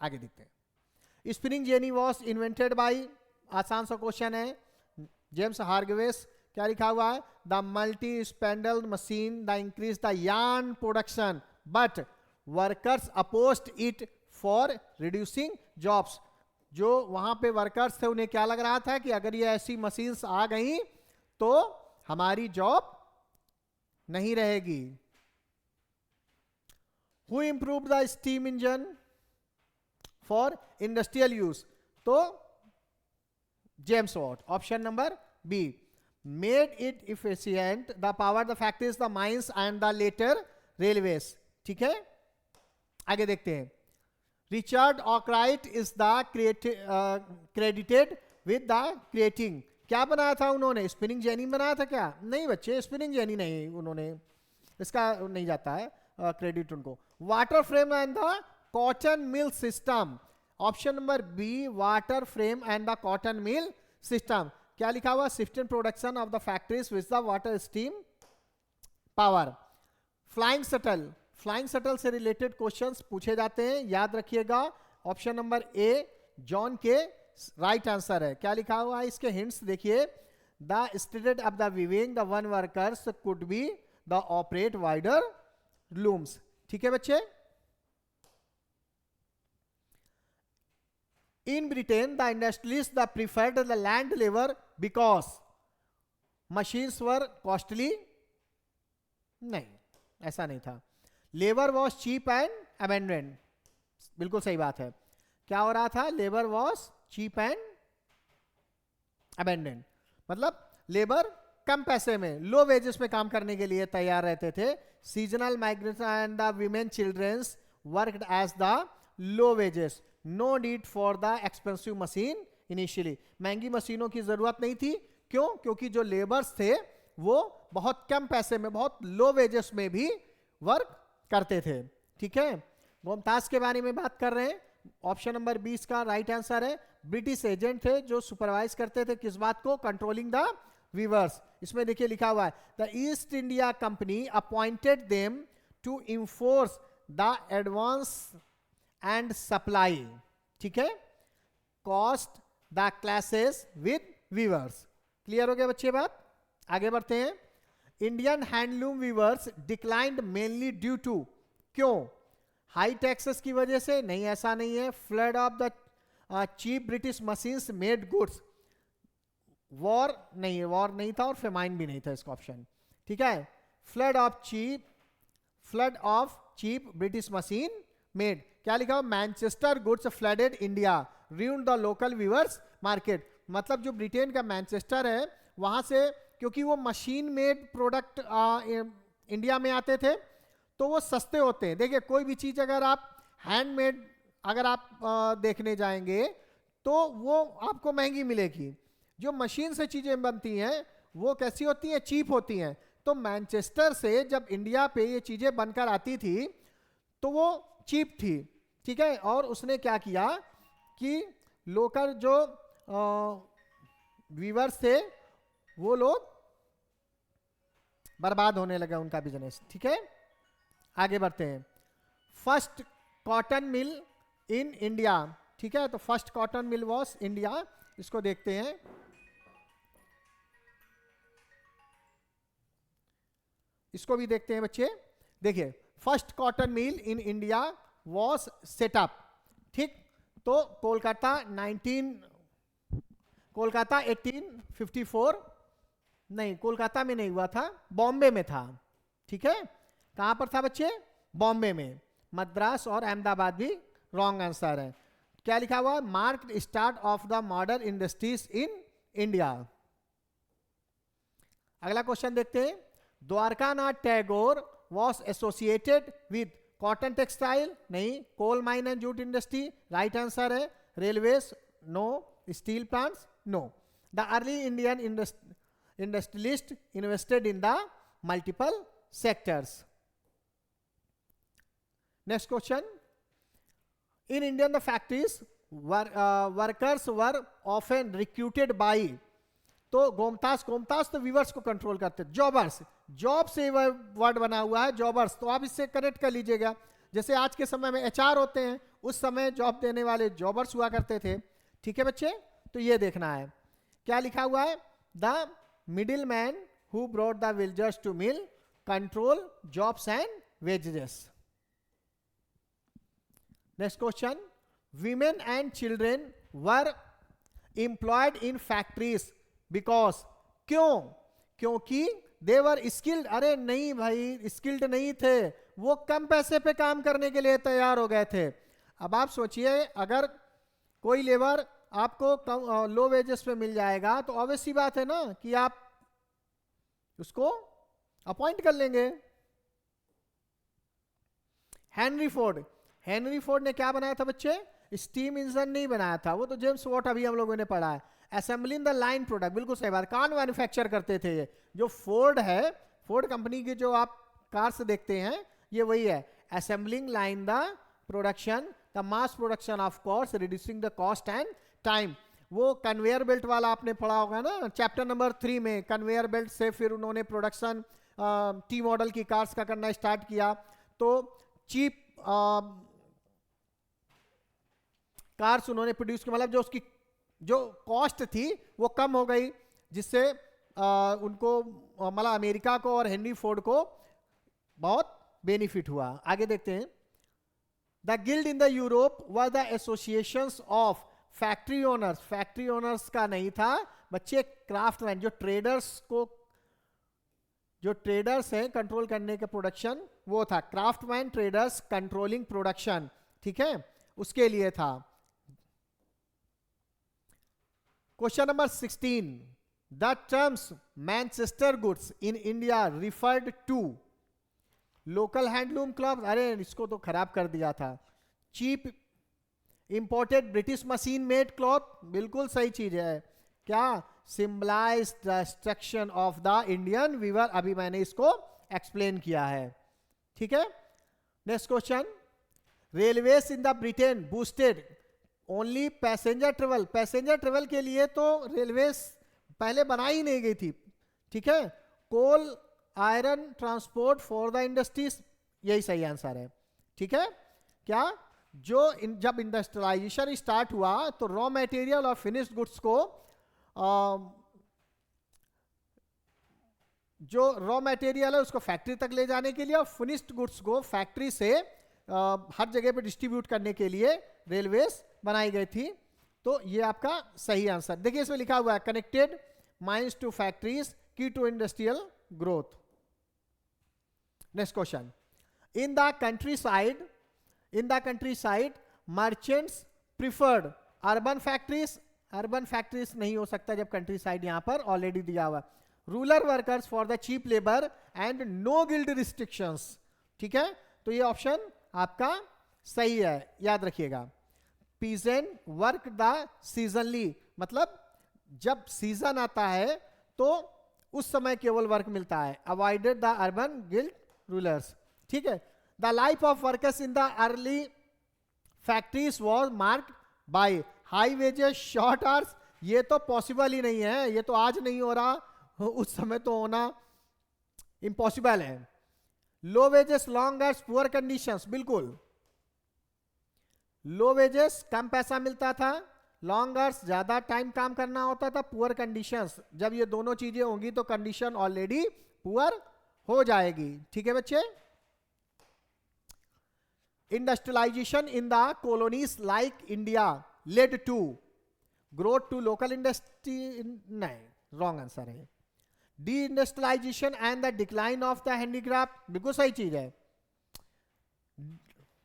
आगे देखते हैं। Spinning jenny was invented by, आसान सा क्वेश्चन है, जेम्स हार्ग्रेव्स। क्या लिखा हुआ है? The multi spindle machine the increase the yarn production but workers opposed it for reducing jobs. जो वहां पे वर्कर्स थे उन्हें क्या लग रहा था कि अगर ये ऐसी मशीन्स आ गई तो हमारी जॉब नहीं रहेगी। Who improve the steam engine for industrial use? तो James Watt, option number B. Made it efficient the power the factories the mines and the later railways. ठीक है, आगे देखते हैं। Richard Arkwright is the credited with the creating. क्या बनाया था उन्होंने? स्पिनिंग जेनी बनाया था क्या? नहीं बच्चे, स्पिनिंग जेनी नहीं, उन्होंने इसका नहीं जाता है क्रेडिट उनको। Water frame and the cotton mill system. Option number B, water frame and the cotton mill system. क्या लिखा हुआ? Shifting production of the factories with the water steam power. Flying shuttle, flying shuttle से related questions पूछे जाते हैं, याद रखिएगा। Option number A John के राइट आंसर है। क्या लिखा हुआ है? इसके हिंट्स देखिए। The stated of the weaving the one workers could be the operate wider looms. ठीक है बच्चे। In Britain, the industrialists the preferred the land labor because machines were costly. नहीं, ऐसा नहीं था। Labor was cheap and abundant. बिल्कुल सही बात है। क्या हो रहा था? Labor was cheap and abundant। मतलब लेबर कम पैसे में, लो वेजेस में काम करने के लिए तैयार रहते थे। Seasonal migration and the women childrens worked as the low wages. No need for the expensive machine initially. महंगी मशीनों की जरूरत नहीं थी। क्यों? क्योंकि जो लेबर्स थे वो बहुत कम पैसे में, बहुत लो वेजेस में भी वर्क करते थे। ठीक है, मुमताज के बारे में बात कर रहे हैं। ऑप्शन नंबर 20 का राइट आंसर है। ब्रिटिश एजेंट थे जो सुपरवाइज करते थे किस बात को? Controlling the weavers. इसमें देखिए लिखा हुआ है the East India Company appointed them to enforce the advance and supply. ठीक है, caused the clashes with weavers. Clear हो गया बच्चे बात? आगे बढ़ते हैं। Indian handloom weavers declined mainly due to, क्यों? हाई टैक्सेस की वजह से? नहीं, ऐसा नहीं है। Flood of the cheap British machines made goods. War नहीं है, वॉर नहीं था और फेमाइन भी नहीं था इसका ऑप्शन। ठीक है, flood of cheap British machine made. क्या लिखा हुआ? Manchester goods flooded India ruined the local weavers market. मतलब जो ब्रिटेन का मैनचेस्टर है वहां से, क्योंकि वो मशीन मेड प्रोडक्ट इंडिया में आते थे तो वो सस्ते होते हैं। देखिए कोई भी चीज अगर आप हैंडमेड अगर आप देखने जाएंगे तो वो आपको महंगी मिलेगी। जो मशीन से चीजें बनती हैं वो कैसी होती हैं? चीप होती हैं। तो मैनचेस्टर से जब इंडिया पे ये चीजें बनकर आती थी तो वो चीप थी। ठीक है, और उसने क्या किया कि लोकल जो वीवर्स थे वो लोग बर्बाद होने लगा उनका बिजनेस। ठीक है, आगे बढ़ते हैं। फर्स्ट कॉटन मिल इन इंडिया। ठीक है, तो first cotton mill was India. इसको देखते हैं। इसको भी देखते हैं बच्चे। देखिए, first cotton mill in India was setup, ठीक। तो कोलकाता 1854, नहीं कोलकाता में नहीं हुआ था, बॉम्बे में था, ठीक है। कहां पर था बच्चे? बॉम्बे में। मद्रास और अहमदाबाद भी रॉन्ग आंसर है। क्या लिखा हुआ? Mark start of the modern industries in India. अगला क्वेश्चन देखते हैं। Dwarkanath Tagore was associated with cotton textile, नहीं। Coal mine and jute industry, right answer है। Railways, no. Steel plants, no. The early Indian industrialist invested in the multiple sectors. Next question. In Indian the factories workers were often recruited by, तो गोमतास तो viewers को control करते, jobbers, job से word बना हुआ है जॉबर्स, तो आप इससे कनेक्ट कर लीजिएगा। जैसे आज के समय में एचआर होते हैं, उस समय जॉब देने वाले जॉबर्स हुआ करते थे, ठीक है बच्चे। तो ये देखना है क्या लिखा हुआ है। The middle man who brought the villagers to mill control jobs and wages. Next question. Women and children were employed in factories because, क्यों? क्योंकि देवर स्किल्ड। अरे नहीं भाई, स्किल्ड नहीं थे, वो कम पैसे पे काम करने के लिए तैयार हो गए थे। अब आप सोचिए, अगर कोई लेबर आपको लो वेजेस पे मिल जाएगा तो ऑब्वियस सी बात है ना कि आप उसको अपॉइंट कर लेंगे। हेनरी फोर्ड ने क्या बनाया था बच्चे? स्टीम इंजन नहीं बनाया था, वो तो जेम्स वॉट अभी हम लोगों ने पढ़ा है। असेंबलिंग द लाइन प्रोडक्ट, बिल्कुल सही बात। कौन मैन्युफैक्चर करते थे ये? जो फोर्ड है, फोर्ड कंपनी की जो आप कार्स देखते हैं, ये वही है। Assembling line the production, the mass production of course, reducing the cost and time. वो कन्वेयर बेल्ट वाला आपने पढ़ा होगा ना, चैप्टर नंबर 3 में। कन्वेयर बेल्ट से फिर उन्होंने प्रोडक्शन टी मॉडल की कार्स का करना स्टार्ट किया, तो चीप कार्स उन्होंने प्रोड्यूस की, मतलब जो उसकी जो कॉस्ट थी वो कम हो गई, जिससे उनको मतलब अमेरिका को और हेनरी फोर्ड को बहुत बेनिफिट हुआ। आगे देखते हैं। The guild in the Europe were the associations of factory owners. Factory owners का नहीं था बच्चे, क्राफ्टमैन, जो ट्रेडर्स हैं कंट्रोल करने के प्रोडक्शन, वो था क्राफ्टमैन ट्रेडर्स कंट्रोलिंग प्रोडक्शन, ठीक है, उसके लिए था। Question number 16। The terms Manchester goods in India referred to local handloom clubs. अरे इसको तो खराब कर दिया था। Cheap imported British machine made cloth, बिल्कुल सही चीज है। क्या? Symbolise the destruction of the Indian weaver, अभी मैंने इसको एक्सप्लेन किया है, ठीक है। Next question. Railways in the Britain boosted only passenger travel. Passenger travel के लिए तो रेलवेज पहले बनाई नहीं गई थी, ठीक है। Coal iron transport for the industries, यही सही आंसर है, ठीक है। क्या? जब इंडस्ट्रियलाइजेशन स्टार्ट हुआ तो रॉ मटेरियल और फिनिश्ड गुड्स को जो रॉ मटेरियल है उसको फैक्ट्री तक ले जाने के लिए और फिनिश्ड गुड्स को फैक्ट्री से हर जगह पे डिस्ट्रीब्यूट करने के लिए रेलवेज बनाई गई थी। तो ये आपका सही आंसर। देखिए इसमें लिखा हुआ है connected mines to factories key to industrial growth. Next question. In the countryside merchants preferred urban factories. Urban factories नहीं हो सकता जब कंट्री साइड यहां पर ऑलरेडी दिया हुआ। Rural workers for the cheap labour and no guild restrictions, ठीक है। तो ये ऑप्शन आपका सही है, याद रखिएगा। पीजेंट वर्क द सीजनली, मतलब जब सीजन आता है तो उस समय केवल वर्क मिलता है। Avoided the urban guild rulers, ठीक है। The life of workers in the early factories was marked by high wages short hours. ये तो पॉसिबल ही नहीं है, ये तो आज नहीं हो रहा, उस समय तो होना इम्पॉसिबल है। Low wages long hours poor conditions, बिल्कुल लो वेजेस कम पैसा मिलता था, लॉन्ग आवर्स ज्यादा टाइम काम करना होता था, पुअर कंडीशंस जब ये दोनों चीजें होंगी तो कंडीशन ऑलरेडी पुअर हो जाएगी। ठीक है बच्चे। Industrialisation in the colonies like India led to growth to local industry, नहीं रॉन्ग आंसर है। Deindustrialisation and the decline of the handicraft, बिल्कुल सही चीज है।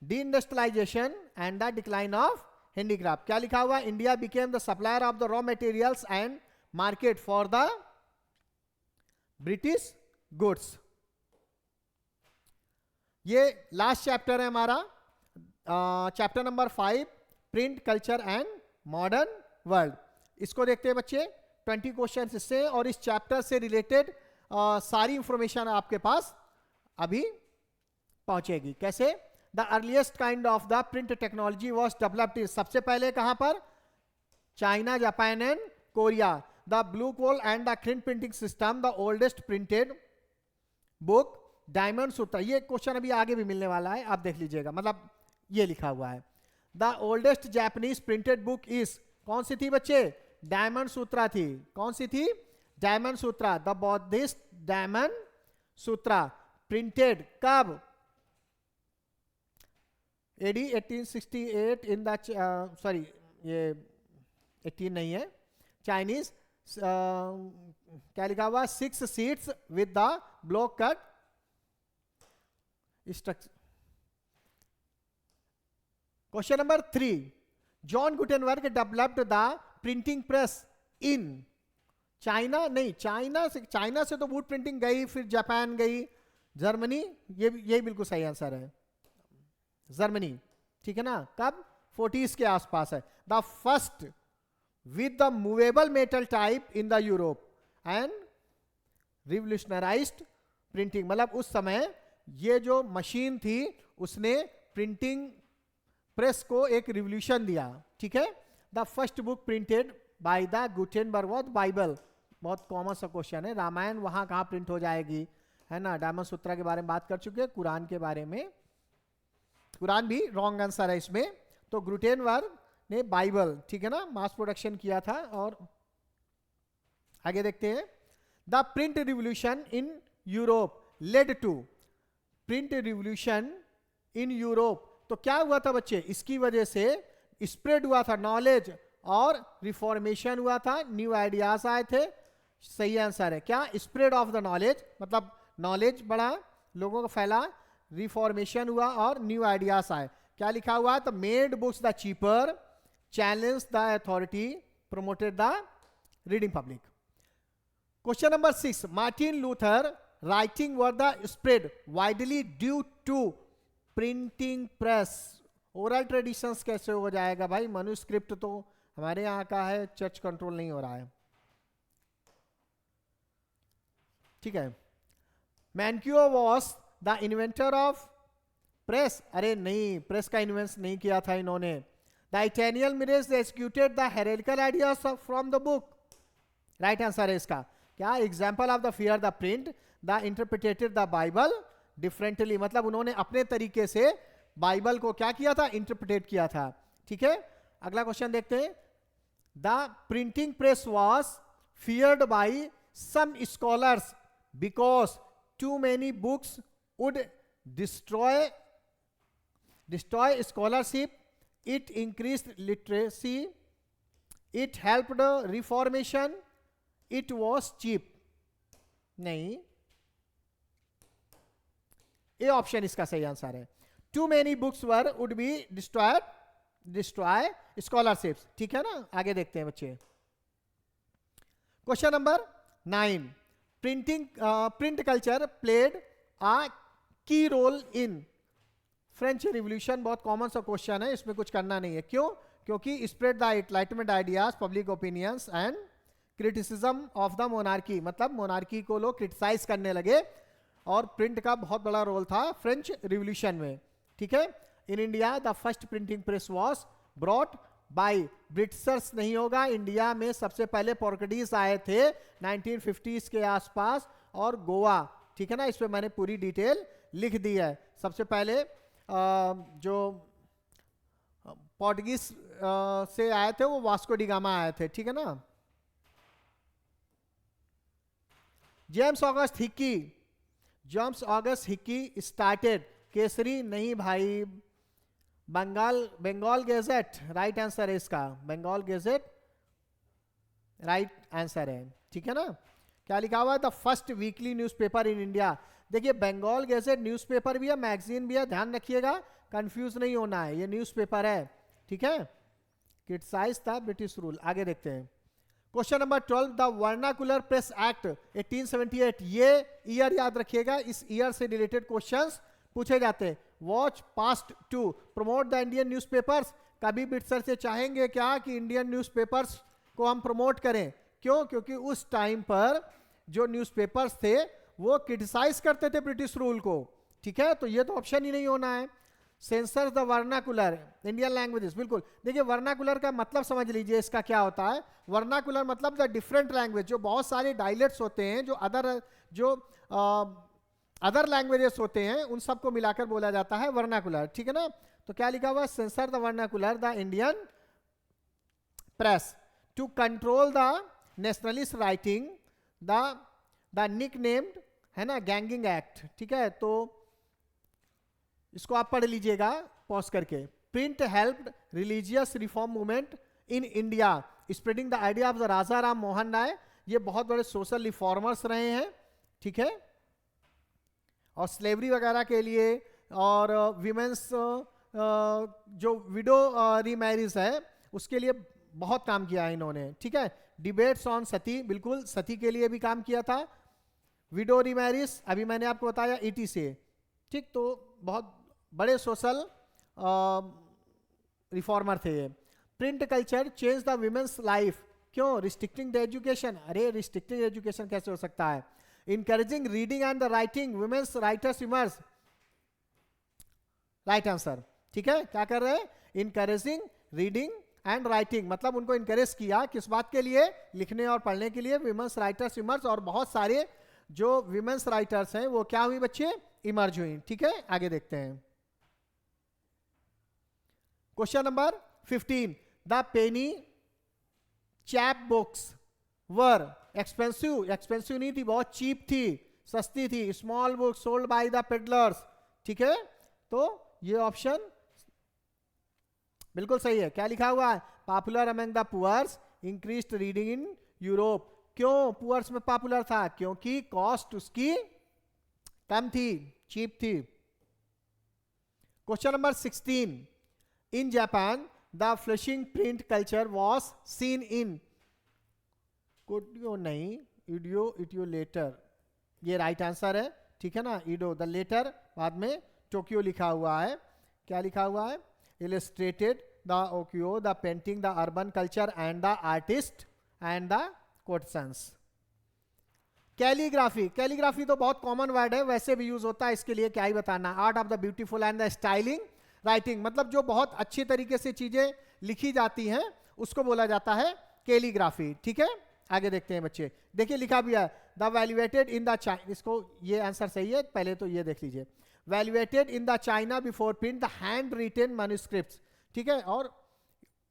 Deindustrialisation and the decline of handicraft. क्या लिखा हुआ? India became the supplier of the raw materials and market for the British goods. ये last chapter है हमारा, chapter number 5, print culture and modern world. इसको देखते हैं बच्चे, 20 क्वेश्चन इससे, और इस चैप्टर से रिलेटेड सारी इंफॉर्मेशन आपके पास अभी पहुंचेगी। कैसे? The earliest kind of the print technology was developed, सबसे पहले कहां पर? China, Japan and Korea. The blue coal and the print printing system, the oldest printed book diamond Sutra. ये क्वेश्चन अभी आगे भी मिलने वाला है, आप देख लीजिएगा, मतलब ये लिखा हुआ है। The oldest Japanese printed book is, कौन सी थी बच्चे? डायमंड सूत्रा थी। कौन सी थी? Diamond Sutra. The Buddhist diamond Sutra printed कब? एडी 1868 इन द, सॉरी ये 18 नहीं है, चाइनीज, क्या लिखा हुआ? 6 seats with the block cut structure. Question number 3, John Gutenberg developed the printing press in China, नहीं चाइना से तो वुड प्रिंटिंग गई, फिर जापान गई, जर्मनी, ये बिल्कुल सही आंसर है, जर्मनी। ठीक है ना? कब? 40s के आसपास है। The first with the movable metal type in the Europe and revolutionized printing, मतलब उस समय ये जो मशीन थी उसने प्रिंटिंग प्रेस को एक रिवोल्यूशन दिया। ठीक है। The first book printed by the Gutenberg was Bible. बहुत कॉमन सा क्वेश्चन है, रामायण वहां कहाँ प्रिंट हो जाएगी, है ना। डायमंड सूत्रा के बारे में बात कर चुके हैं, कुरान के बारे में, कुरान भी रॉन्ग आंसर है इसमें। तो गुटेनबर्ग ने बाइबल, ठीक है ना, मास प्रोडक्शन किया था। और आगे देखते हैं, the print revolution in Europe led to, print revolution in Europe, तो क्या हुआ था बच्चे, इसकी वजह से स्प्रेड हुआ था नॉलेज और रिफॉर्मेशन हुआ था, न्यू आइडियाज आए थे। सही आंसर है क्या, स्प्रेड ऑफ द नॉलेज, मतलब नॉलेज बढ़ा, लोगों को फैला, रिफॉर्मेशन हुआ और न्यू आइडियाज आए। क्या लिखा हुआ है, तो made books the cheaper, challenge the authority, promoted the reading public. Question number 6, Martin Luther writing were the spread widely due to printing press. Oral traditions कैसे हो जाएगा भाई, मनुस्क्रिप्ट तो हमारे यहाँ का है, चर्च कंट्रोल नहीं हो रहा है। ठीक है। Menocchio was the inventor of press, अरे नहीं, प्रेस का इन्वेंट नहीं किया था इन्होंने। द इटैनियल millers executed the heretical ideas from the book, right answer है इसका। क्या, example of the fear the print, the interpreted the Bible differently, मतलब उन्होंने अपने तरीके से बाइबल को क्या किया था, इंटरप्रिटेट किया था। ठीक है। अगला क्वेश्चन देखते हैं, the printing press was feared by some scholars because too many books would destroy scholarship, it increased literacy, it helped reformation, it was cheap। नहीं, ए ऑप्शन इसका सही आंसर है। Too many books were would be destroy scholarships. ठीक है ना। आगे देखते हैं बच्चे, question number 9, print culture played a key role in French revolution. बहुत कॉमन सा क्वेश्चन है, इसमें कुछ करना नहीं है। क्यों? क्योंकि spread the enlightenment ideas, public opinions and criticism of the monarchy, मतलब मोनार्की को लोग क्रिटिसाइज करने लगे और प्रिंट का बहुत बड़ा रोल था फ्रेंच रिवॉल्यूशन में। ठीक है। In India the first printing press was brought by Britishers, नहीं होगा, इंडिया में सबसे पहले पोर्टुगीज आए थे 1950s के आसपास, और गोवा। ठीक है ना, इस पर मैंने पूरी डिटेल लिख दी है। सबसे पहले जो पोर्टुगीज से आए थे वो वास्को डी गामा आए थे। ठीक है ना। James August Hickey, germs August Hickey started, Kesari नहीं भाई, बंगाल गेजेट राइट आंसर है इसका, बंगाल गेजेट राइट आंसर है, ठीक है ना। क्या लिखा हुआ है, the first weekly newspaper in India. देखिए बंगाल गेजेट न्यूज़पेपर भी है, मैगजीन भी है, ध्यान रखिएगा, कंफ्यूज नहीं होना है, ये न्यूज़पेपर है, ठीक है। Criticise the British rule. आगे देखते हैं question number 12, the vernacular press act 1878, ये ईयर याद रखिएगा, इस ईयर से रिलेटेड क्वेश्चंस पूछे जाते हैं। Was passed to promote the Indian newspapers, कभी ब्रिटिशर से चाहेंगे क्या कि इंडियन न्यूज़पेपर्स को हम प्रमोट करें, क्यों, क्योंकि उस टाइम पर जो न्यूज़पेपर्स थे वो क्रिटिसाइज करते थे ब्रिटिश रूल को, ठीक है, तो ये तो ऑप्शन ही नहीं होना है। Censor the vernacular Indian languages, बिल्कुल। देखिए वर्नाकुलर का मतलब समझ लीजिए इसका क्या होता है, वर्नाकुलर मतलब द डिफरेंट लैंग्वेज, जो बहुत सारे डायलेक्ट्स होते हैं, जो अदर लैंग्वेजेस होते हैं, उन सबको मिलाकर बोला जाता है वर्नाकुलर, ठीक है ना। तो क्या लिखा हुआ है, censor the vernacular the Indian press to control the nationalist writing the nicknamed, है ना, गैंगिंग एक्ट, ठीक है। तो इसको आप पढ़ लीजिएगा पॉज करके। Print helped religious reform movement in India spreading the idea of the Raja Ram Mohan Roy, ये बहुत बड़े सोशल रिफॉर्मर्स रहे हैं, ठीक है, और स्लेवरी वगैरह के लिए, और विमेंस जो विडो रीमैरिज है उसके लिए बहुत काम किया है इन्होंने, ठीक है। डिबेट्स ऑन सती, बिल्कुल सती के लिए भी काम किया था। विडो रीमैरिज अभी मैंने आपको बताया ईटी से, ठीक, तो बहुत बड़े सोशल रिफॉर्मर थे ये। Print culture change the women's life, क्यों, रिस्ट्रिक्टिंग द एजुकेशन, अरे रिस्ट्रिक्टिंग एजुकेशन कैसे हो सकता है। Encouraging reading and the writing, women's writers emerge, right answer, ठीक है। क्या कर रहे हैं, इनकरेजिंग रीडिंग एंड राइटिंग, मतलब उनको इनकरेज किया किस बात के लिए, लिखने और पढ़ने के लिए, विमेन्स राइटर्स इमर्ज, और बहुत सारे जो विमेन्स राइटर्स हैं वो क्या हुई बच्चे, इमर्ज हुई, ठीक है। आगे देखते हैं question number 15, the Penney chap books were expensive, expensive नहीं थी, बहुत चीप थी, सस्ती थी, small book sold by the peddlers, ठीक है। तो ये ऑप्शन बिल्कुल सही है। क्या लिखा हुआ है, popular among the poors, increased reading in Europe, क्यों पुअर्स में पॉपुलर था, क्योंकि कॉस्ट उसकी कम थी, चीप थी। Question number 16, in Japan the flourishing print culture was seen in, कोडियो नहीं, इडियो लेटर, ये राइट आंसर है, ठीक है ना। ईडो द लेटर, बाद में टोक्यो लिखा हुआ है। क्या लिखा हुआ है, illustrated the Ukiyo the painting the urban culture and the artist and the courtesans. Calligraphy, calligraphy तो बहुत कॉमन वर्ड है, वैसे भी यूज होता है, इसके लिए क्या ही बताना। Art of the beautiful and the styling writing, मतलब जो बहुत अच्छी तरीके से चीजें लिखी जाती हैं उसको बोला जाता है कैलीग्राफी, ठीक है। आगे देखते हैं बच्चे, देखिए लिखा भी है the valuated in the China, इसको ये आंसर सही है, पहले तो ये देख लीजिए, valuated in the China before print the hand retain manuscripts, ठीक है, और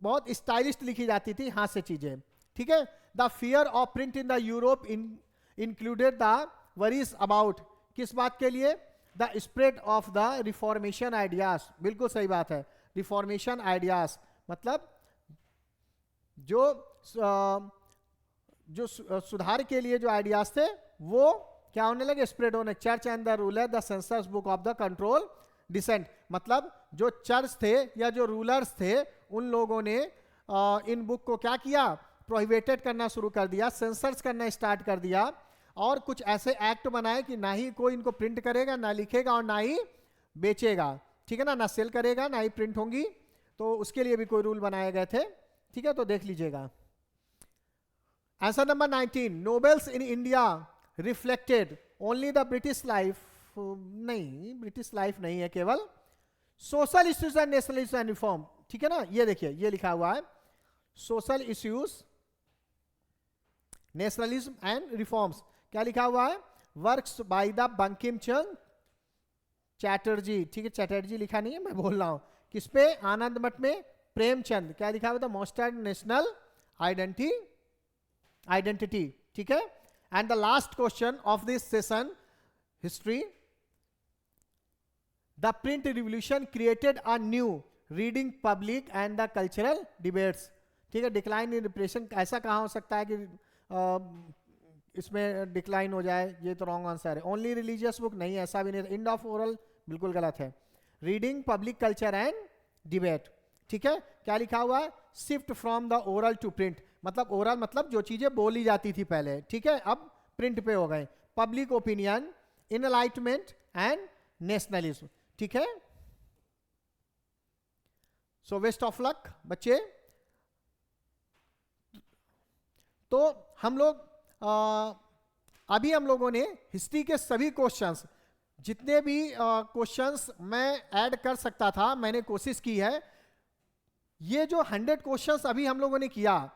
बहुत स्टाइलिश लिखी जाती थी हाथ से चीजें, ठीक है। The fear of print in the Europe included the worries about, किस बात के लिए, the spread of the reformation ideas, बिल्कुल सही बात है, रिफॉर्मेशन आइडियाज मतलब जो सुधार के लिए जो आइडियाज थे वो क्या होने लगे, स्प्रेड होने। Church and the ruler the censors book of the control dissent, मतलब जो चर्च थे या जो रूलर्स थे उन लोगों ने इन बुक को क्या किया, प्रोहिबिटेड करना शुरू कर दिया, सेंसर्स करना स्टार्ट कर दिया, और कुछ ऐसे एक्ट बनाए कि ना ही कोई इनको प्रिंट करेगा, ना लिखेगा, और ना ही बेचेगा, ठीक है ना सेल करेगा, ना ही प्रिंट होंगी, तो उसके लिए भी कोई रूल बनाए गए थे, ठीक है। तो देख लीजिएगा answer number 19, nobles in India reflected only the British life, नहीं ब्रिटिश लाइफ नहीं है, केवल social issues and nationalism and reform, ठीक है ना। ये देखिए ये लिखा हुआ है social issues nationalism and reforms, क्या लिखा हुआ है, works by the Bankim Chandra Chatterjee, ठीक है, चैटर्जी लिखा नहीं है, मैं बोल रहा हूं किस पे, आनंद मठ में प्रेमचंद, क्या लिखा हुआ, द मोस्ट नेशनल आइडेंटिटी, ठीक है। And the last question of this session, history, the print revolution created a new reading public and the cultural debates. ठीक है, डिक्लाइन इन रिप्रेशन ऐसा कहाँ हो सकता है कि इसमें डिक्लाइन हो जाए, ये तो रॉन्ग आंसर है। ओनली रिलीजियस बुक, नहीं ऐसा भी नहीं, एंड ऑफ ओरल बिल्कुल गलत है। Reading public culture and debate. ठीक है, क्या लिखा हुआ है, shift from the oral to print, मतलब ओरल मतलब जो चीजें बोली जाती थी पहले, ठीक है, अब प्रिंट पे हो गए। Public opinion, enlightenment and nationalism. ठीक है, सो बेस्ट ऑफ लक बच्चे। तो हम लोग अभी हम लोगों ने हिस्ट्री के सभी क्वेश्चंस, जितने भी क्वेश्चंस मैं ऐड कर सकता था मैंने कोशिश की है। ये जो 100 क्वेश्चंस अभी हम लोगों ने किया,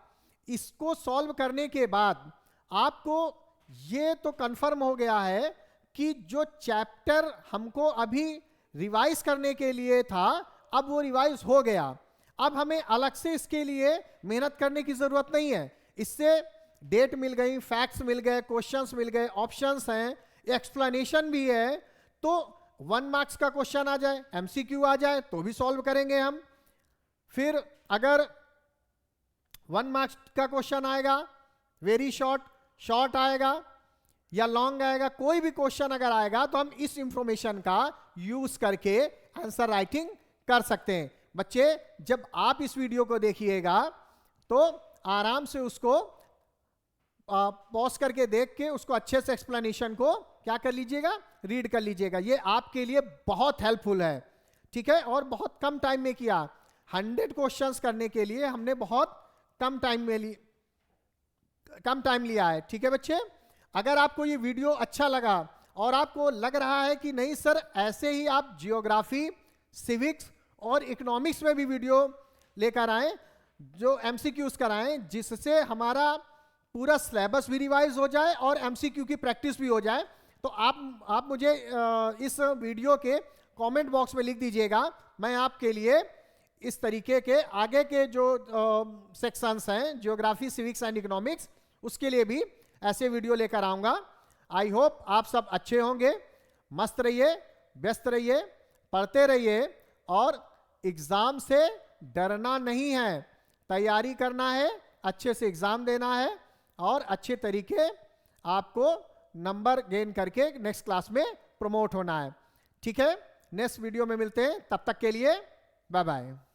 इसको सॉल्व करने के बाद आपको ये तो कंफर्म हो गया है कि जो चैप्टर हमको अभी रिवाइज करने के लिए था, अब वो रिवाइज हो गया। अब हमें अलग से इसके लिए मेहनत करने की जरूरत नहीं है। इससे डेट मिल गई, फैक्ट्स मिल गए, क्वेश्चंस मिल गए, ऑप्शंस हैं, एक्सप्लेनेशन भी है। तो 1 मार्क्स का क्वेश्चन आ जाए, एमसीक्यू आ जाए तो भी सॉल्व करेंगे हम। फिर अगर 1 मार्क्स का क्वेश्चन आएगा, वेरी शॉर्ट आएगा या लॉन्ग आएगा, कोई भी क्वेश्चन अगर आएगा तो हम इस इंफॉर्मेशन का यूज करके आंसर राइटिंग कर सकते हैं। बच्चे जब आप इस वीडियो को देखिएगा तो आराम से उसको पॉज करके देख के उसको अच्छे से एक्सप्लेनेशन को क्या कर लीजिएगा, रीड कर लीजिएगा। ये आपके लिए बहुत हेल्पफुल है। ठीक है, और बहुत कम टाइम में किया। 100 क्वेश्चंस करने के लिए हमने बहुत कम टाइम लिया है। ठीक है बच्चे, अगर आपको ये वीडियो अच्छा लगा और आपको लग रहा है कि नहीं सर ऐसे ही आप जियोग्राफी, सिविक्स और इकोनॉमिक्स में भी वीडियो लेकर आए जो एमसीक्यूज कराएं, जिससे हमारा पूरा सिलेबस भी रिवाइज हो जाए और एमसीक्यू की प्रैक्टिस भी हो जाए, तो आप मुझे इस वीडियो के कमेंट बॉक्स में लिख दीजिएगा। मैं आपके लिए इस तरीके के आगे के जो सेक्शंस हैं, जियोग्राफी, सिविक्स एंड इकोनॉमिक्स, उसके लिए भी ऐसे वीडियो लेकर आऊँगा। आई होप आप सब अच्छे होंगे। मस्त रहिए, व्यस्त रहिए, पढ़ते रहिए और एग्ज़ाम से डरना नहीं है, तैयारी करना है, अच्छे से एग्ज़ाम देना है और अच्छे तरीके आपको नंबर गेन करके नेक्स्ट क्लास में प्रमोट होना है। ठीक है, नेक्स्ट वीडियो में मिलते हैं, तब तक के लिए बाय बाय।